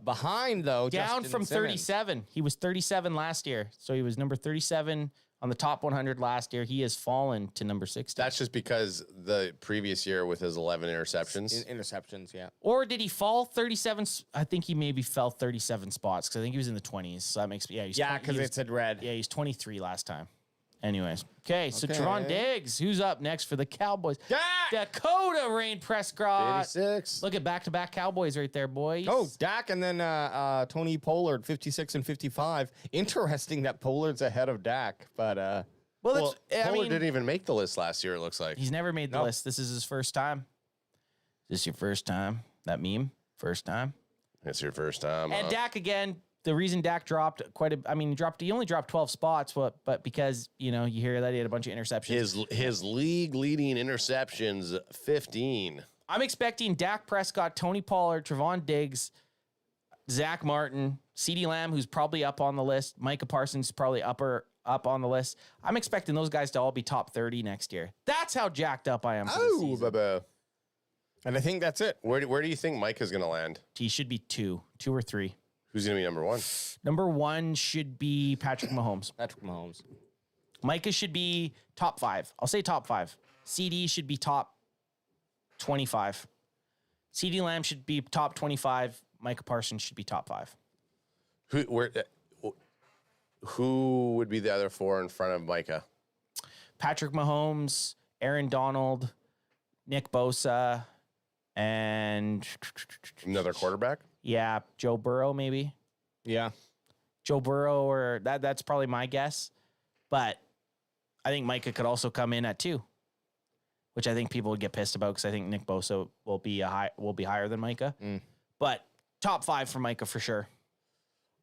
Behind, though, Down Justin from Simmons. 37. He was 37 last year. So he was number 37 on the top 100 last year. He has fallen to number 60. That's just because the previous year with his 11 interceptions. Interceptions, yeah. Or did he fall 37? I think he maybe fell 37 spots because I think he was in the 20s. So that makes me, Yeah, because it said red. Yeah, he's 23 last time. Anyways. Okay, so Okay. Trevon Diggs, who's up next for the Cowboys? Dakota Rain Prescott. 86. Look at back-to-back Cowboys right there, boys. Oh, Dak and then Tony Pollard, 56 and 55. Interesting that Pollard's ahead of Dak, but well, Well, I Pollard mean, didn't even make the list last year, it looks like. he's never made the Nope. list. This is his first time. Is this your first time? That meme? First time? It's your first time. And Dak again. The reason Dak dropped he only dropped 12 spots, but because, you hear that he had a bunch of interceptions. His league leading interceptions, 15. I'm expecting Dak Prescott, Tony Pollard, Trevon Diggs, Zach Martin, CeeDee Lamb, who's probably up on the list, Micah Parsons probably up on the list. I'm expecting those guys to all be top 30 next year. That's how jacked up I am for the season. Baba. and I think that's it. Where do you think Micah's going to land? He should be 2 or 3. Who's going to be number 1? Number 1 should be Patrick Mahomes. Patrick Mahomes. Micah should be top 5. I'll say top 5. CD should be top 25. CeeDee Lamb should be top 25. Micah Parsons should be top 5. Who would be the other 4 in front of Micah? Patrick Mahomes, Aaron Donald, Nick Bosa, and Another quarterback? yeah, Joe Burrow maybe. Yeah. Joe Burrow or that's probably my guess. But I think Micah could also come in at 2, which I think people would get pissed about because I think Nick Bosa will be higher than Micah. But top 5 for Micah for sure.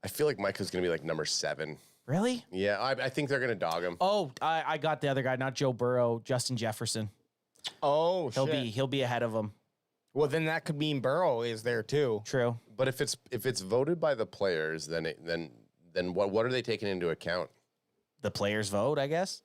I feel like Micah's going to be like number 7. Really? Yeah, I think they're going to dog him. Oh, I got the other guy, not Joe Burrow, Justin Jefferson. Oh, He'll be ahead of him. Well, then that could mean Burrow is there too. True. But if it's voted by the players, then what are they taking into account? The players vote, I guess.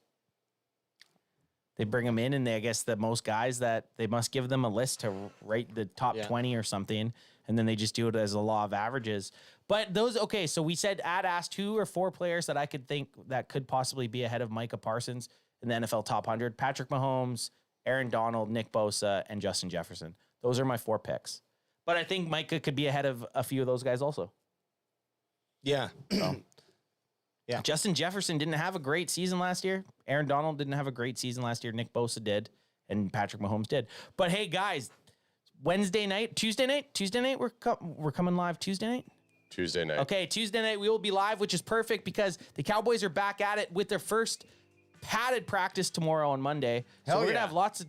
They bring them in, and I guess the most guys that they must give them a list to rate the top 20 or something, and then they just do it as a law of averages. But okay, so we said asked 2 or 4 players that I could think that could possibly be ahead of Micah Parsons in the NFL top 100. Patrick Mahomes, Aaron Donald, Nick Bosa, and Justin Jefferson. Those are my 4 picks. But I think Micah could be ahead of a few of those guys also. Yeah. Yeah. Justin Jefferson didn't have a great season last year. Aaron Donald didn't have a great season last year. Nick Bosa did, and Patrick Mahomes did. But hey, guys, Tuesday night, we're coming live Tuesday night. Tuesday night. Okay, Tuesday night we will be live, which is perfect because the Cowboys are back at it with their first padded practice tomorrow and Monday. So Hell we're gonna yeah. have lots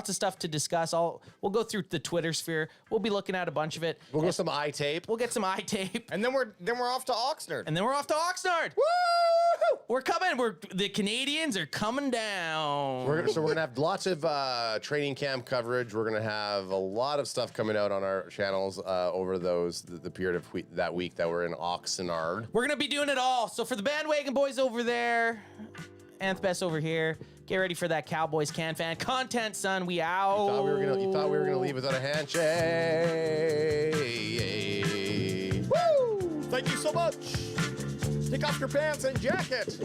of stuff to discuss. We'll go through the Twitter sphere. We'll be looking at a bunch of it. We'll get some eye tape. We'll get some eye tape. And then we're off to Oxnard. And then we're off to Oxnard. Woo! We're coming. The Canadians are coming down. We're gonna have lots of training camp coverage. We're gonna have a lot of stuff coming out on our channels over the period of that week that we're in Oxnard. We're gonna be doing it all. So for the bandwagon boys over there, Nth Best over here, get ready for that Cowboys Can Fan content, son. We out. You thought we were gonna leave without a handshake. Woo! Thank you so much. Take off your pants and jacket.